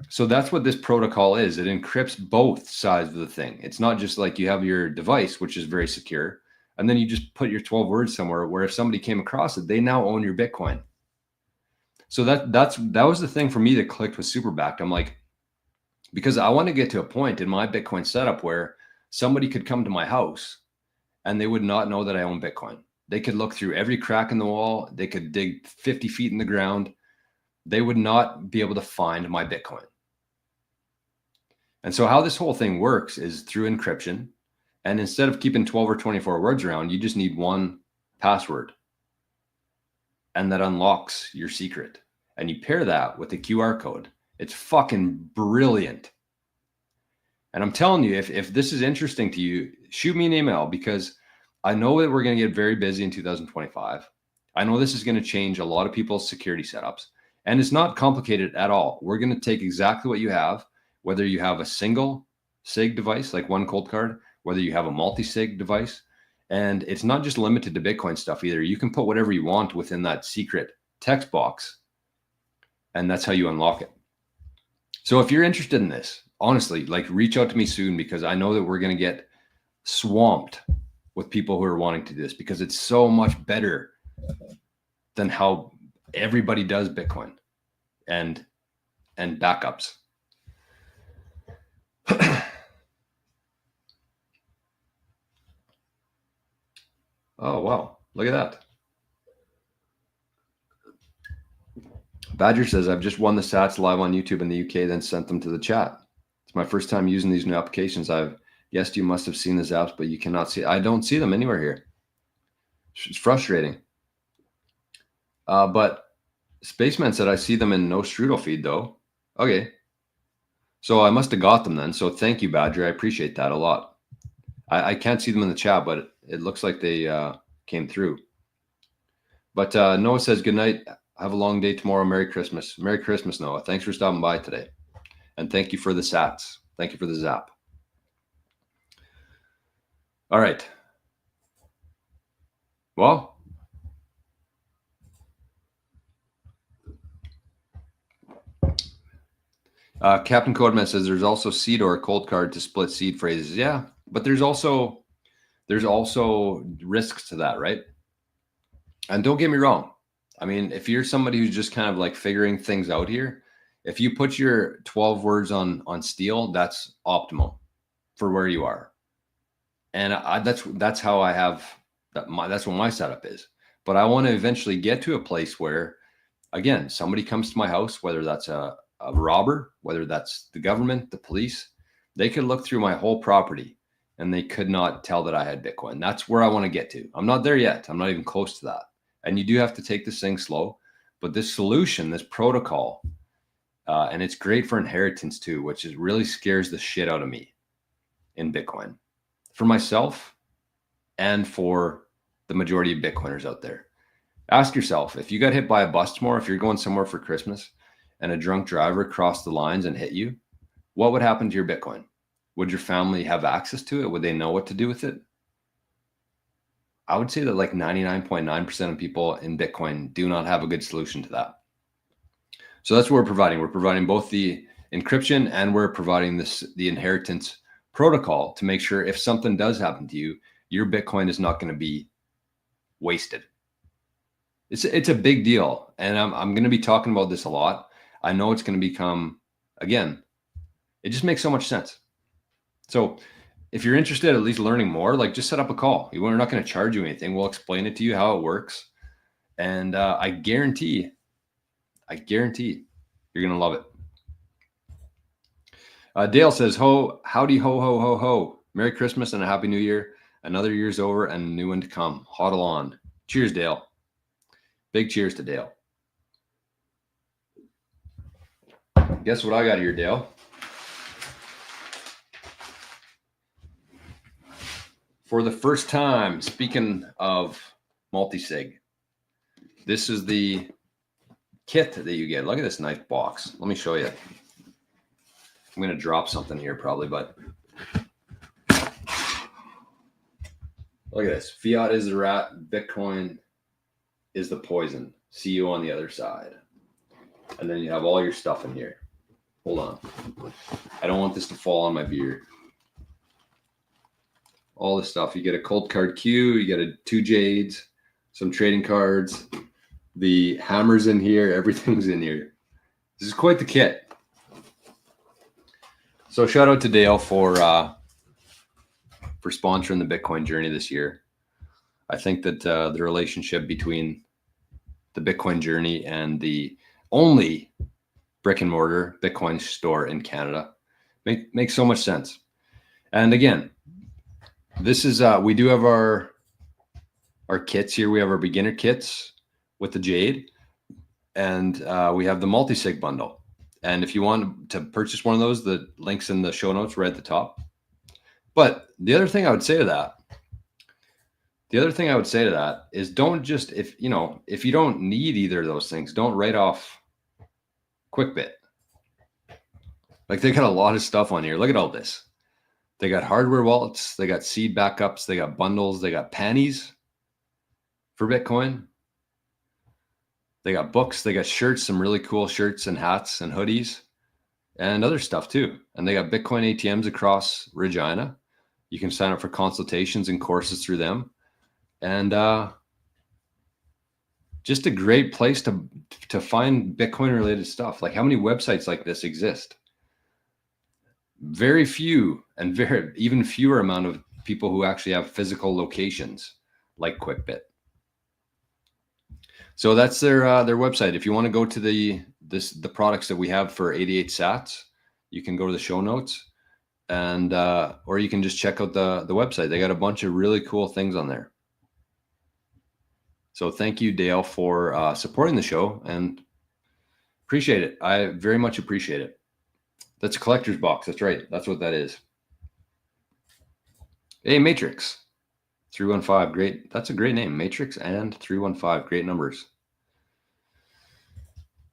So that's what this protocol is. It encrypts both sides of the thing. It's not just like you have your device, which is very secure, and then you just put your 12 words somewhere where if somebody came across it, they now own your Bitcoin. So that was the thing for me that clicked with SUBSTACK. I'm like, because I want to get to a point in my Bitcoin setup where somebody could come to my house and they would not know that I own Bitcoin. They could look through every crack in the wall. They could dig 50 feet in the ground. They would not be able to find my Bitcoin. And so how this whole thing works is through encryption. And instead of keeping 12 or 24 words around, you just need one password. And that unlocks your secret. And you pair that with the QR code. It's fucking brilliant. And I'm telling you, if this is interesting to you, shoot me an email, because I know that we're going to get very busy in 2025. I know this is going to change a lot of people's security setups. And it's not complicated at all. We're going to take exactly what you have, whether you have a single SIG device, like one cold card, whether you have a multi-SIG device. And it's not just limited to Bitcoin stuff either. You can put whatever you want within that secret text box, and that's how you unlock it. So if you're interested in this, honestly, like reach out to me soon, because I know that we're going to get swamped with people who are wanting to do this, because it's so much better than how everybody does Bitcoin and backups. Oh, wow. Look at that. Badger says, I've just won the sats live on YouTube in the UK, then sent them to the chat. It's my first time using these new applications. I've guessed you must have seen these apps, but you cannot see. I don't see them anywhere here. It's frustrating. But Spaceman said, I see them in no strudel feed though. Okay. So I must have got them then. So thank you, Badger. I appreciate that a lot. I can't see them in the chat, but it looks like they came through. But Noah says, good night. Have a long day tomorrow. Merry Christmas. Merry Christmas, Noah. Thanks for stopping by today. And thank you for the sats. Thank you for the zap. All right. Well, Captain Codeman says there's also seed or a cold card to split seed phrases. Yeah, but there's also risks to that, right? And don't get me wrong. I mean, if you're somebody who's just kind of like figuring things out here, if you put your 12 words on steel, that's optimal for where you are. And that's how I have that's what my setup is. But I want to eventually get to a place where, again, somebody comes to my house, whether that's a robber, whether that's the government, the police, they could look through my whole property and they could not tell that I had Bitcoin. That's where I want to get to. I'm not there yet. I'm not even close to that. And you do have to take this thing slow. But this solution, this protocol, and it's great for inheritance too, which is really scares the shit out of me in Bitcoin. For myself and for the majority of Bitcoiners out there. Ask yourself, if you got hit by a bus tomorrow, if you're going somewhere for Christmas and a drunk driver crossed the lines and hit you, what would happen to your Bitcoin? Would your family have access to it? Would they know what to do with it? I would say that like 99.9% of people in Bitcoin do not have a good solution to that. So that's what we're providing. We're providing both the encryption and we're providing the inheritance protocol to make sure if something does happen to you, your Bitcoin is not going to be wasted. It's a big deal. And I'm going to be talking about this a lot. I know it's going to become, again, it just makes so much sense. So if you're interested, at least learning more, like just set up a call. We're not going to charge you anything. We'll explain it to you how it works. And I guarantee you're going to love it. Dale says, howdy, ho, ho, ho, ho. Merry Christmas and a Happy New Year. Another year's over and a new one to come. Hodl on. Cheers, Dale. Big cheers to Dale. Guess what I got here, Dale? For the first time, speaking of multi-sig, this is the kit that you get. Look at this nice box. Let me show you. I'm going to drop something here probably, but look at this. Fiat is the rat. Bitcoin is the poison. See you on the other side. And then you have all your stuff in here. Hold on. I don't want this to fall on my beard. All this stuff. You get a cold card Q. You get 2 jades, some trading cards. The hammer's in here. Everything's in here. This is quite the kit. So shout out to Dale for sponsoring the Bitcoin journey this year. I think that the relationship between the Bitcoin journey and the only brick and mortar Bitcoin store in Canada makes so much sense. And again, this is we do have our kits here. We have our beginner kits with the jade, and we have the multi-sig bundle. And if you want to purchase one of those, the link's in the show notes right at the top. But the other thing I would say to that is don't just, if you don't need either of those things, don't write off QuickBit. Like they got a lot of stuff on here. Look at all this. They got hardware wallets. They got seed backups. They got bundles. They got panties for Bitcoin. They got books. They got shirts, some really cool shirts and hats and hoodies and other stuff too. And they got Bitcoin ATMs across Regina. You can sign up for consultations and courses through them. And just a great place to find Bitcoin related stuff. Like how many websites like this exist? Very few, and even fewer amount of people who actually have physical locations like QuickBit. So that's their website. If you want to go to the products that we have for 88 sats, you can go to the show notes, and or you can just check out the website. They got a bunch of really cool things on there. So thank you, Dale, for supporting the show, and appreciate it. I very much appreciate it. That's a collector's box. That's right. That's what that is. Hey, Matrix 315. Great. That's a great name. Matrix and 315. Great numbers.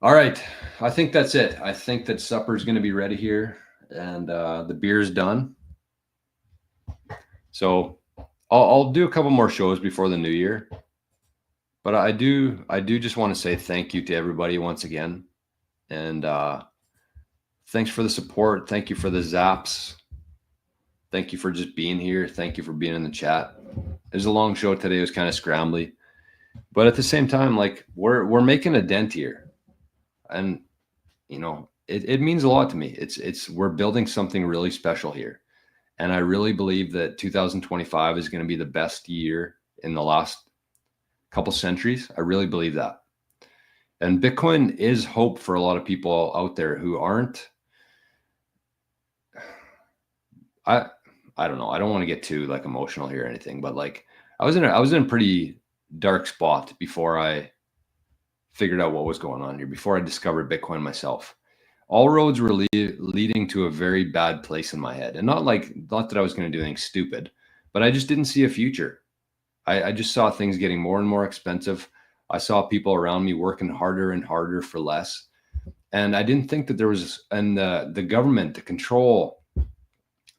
All right. I think that's it. I think that supper's going to be ready here, and the beer's done. So I'll do a couple more shows before the new year. But I do just want to say thank you to everybody once again. And thanks for the support. Thank you for the zaps. Thank you for just being here. Thank you for being in the chat. It was a long show today. It was kind of scrambly. But at the same time, like we're making a dent here. And you know, it means a lot to me. We're building something really special here. And I really believe that 2025 is going to be the best year in the last couple centuries. I really believe that. And Bitcoin is hope for a lot of people out there who aren't. I don't know. I don't want to get too like emotional here or anything, but like I was in a pretty dark spot before I figured out what was going on here, before I discovered Bitcoin myself. All roads were leading to a very bad place in my head. And not that I was going to do anything stupid, but I just didn't see a future. I just saw things getting more and more expensive. I saw people around me working harder and harder for less. And I didn't think that there was, and the government, the control,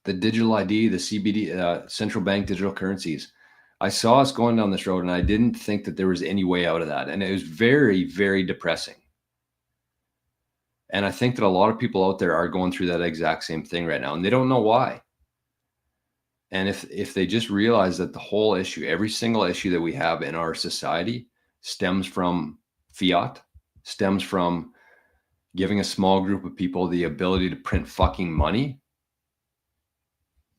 the digital ID, the CBD, central bank digital currencies. I saw us going down this road and I didn't think that there was any way out of that. And it was very, very depressing. And I think that a lot of people out there are going through that exact same thing right now, and they don't know why. And if they just realize that the whole issue, every single issue that we have in our society stems from fiat, stems from giving a small group of people the ability to print fucking money.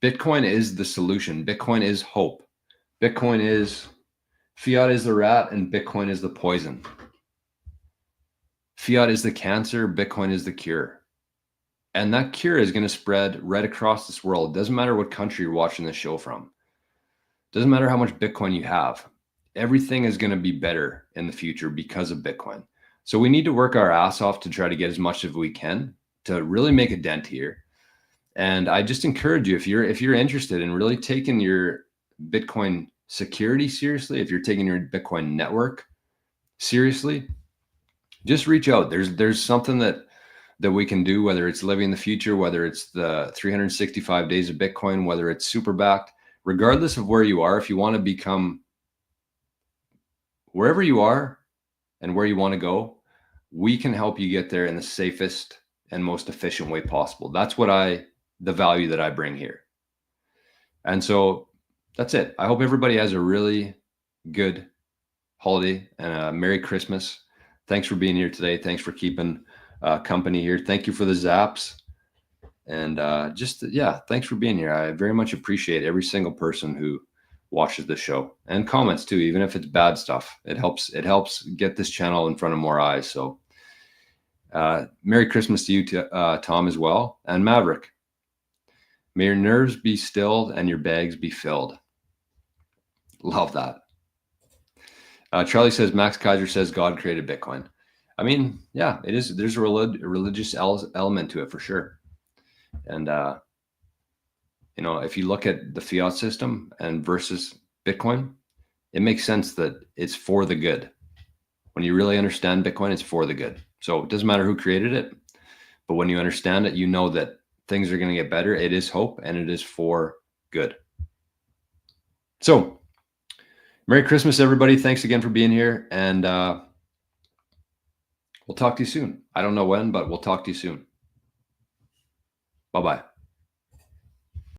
Bitcoin is the solution. Bitcoin is hope. Bitcoin is, fiat is the rat and Bitcoin is the poison. Fiat is the cancer, Bitcoin is the cure. And that cure is going to spread right across this world. It doesn't matter what country you're watching this show from. It doesn't matter how much Bitcoin you have. Everything is going to be better in the future because of Bitcoin. So we need to work our ass off to try to get as much as we can to really make a dent here. And I just encourage you, if you're interested in really taking your Bitcoin security seriously, if you're taking your Bitcoin network seriously, just reach out. There's something that we can do, whether it's living the future, whether it's the 365 days of Bitcoin, whether it's super backed, regardless of where you are. If you want to become wherever you are and where you want to go, we can help you get there in the safest and most efficient way possible. That's the value that I bring here. And so that's it. I hope everybody has a really good holiday and a Merry Christmas. Thanks for being here today. Thanks for keeping company here. Thank you for the zaps. And thanks for being here. I very much appreciate every single person who watches the show and comments too, even if it's bad stuff. It helps get this channel in front of more eyes. So Merry Christmas to you, Tom, as well. And Maverick, may your nerves be stilled and your bags be filled. Love that. Charlie says, Max Kaiser says God created Bitcoin. I mean, yeah, it is. There's a religious element to it for sure. And, if you look at the fiat system and versus Bitcoin, it makes sense that it's for the good. When you really understand Bitcoin, it's for the good. So it doesn't matter who created it, but when you understand it, you know that things are going to get better. It is hope and it is for good. So Merry Christmas, everybody. Thanks again for being here. And we'll talk to you soon. I don't know when, but we'll talk to you soon. Bye-bye.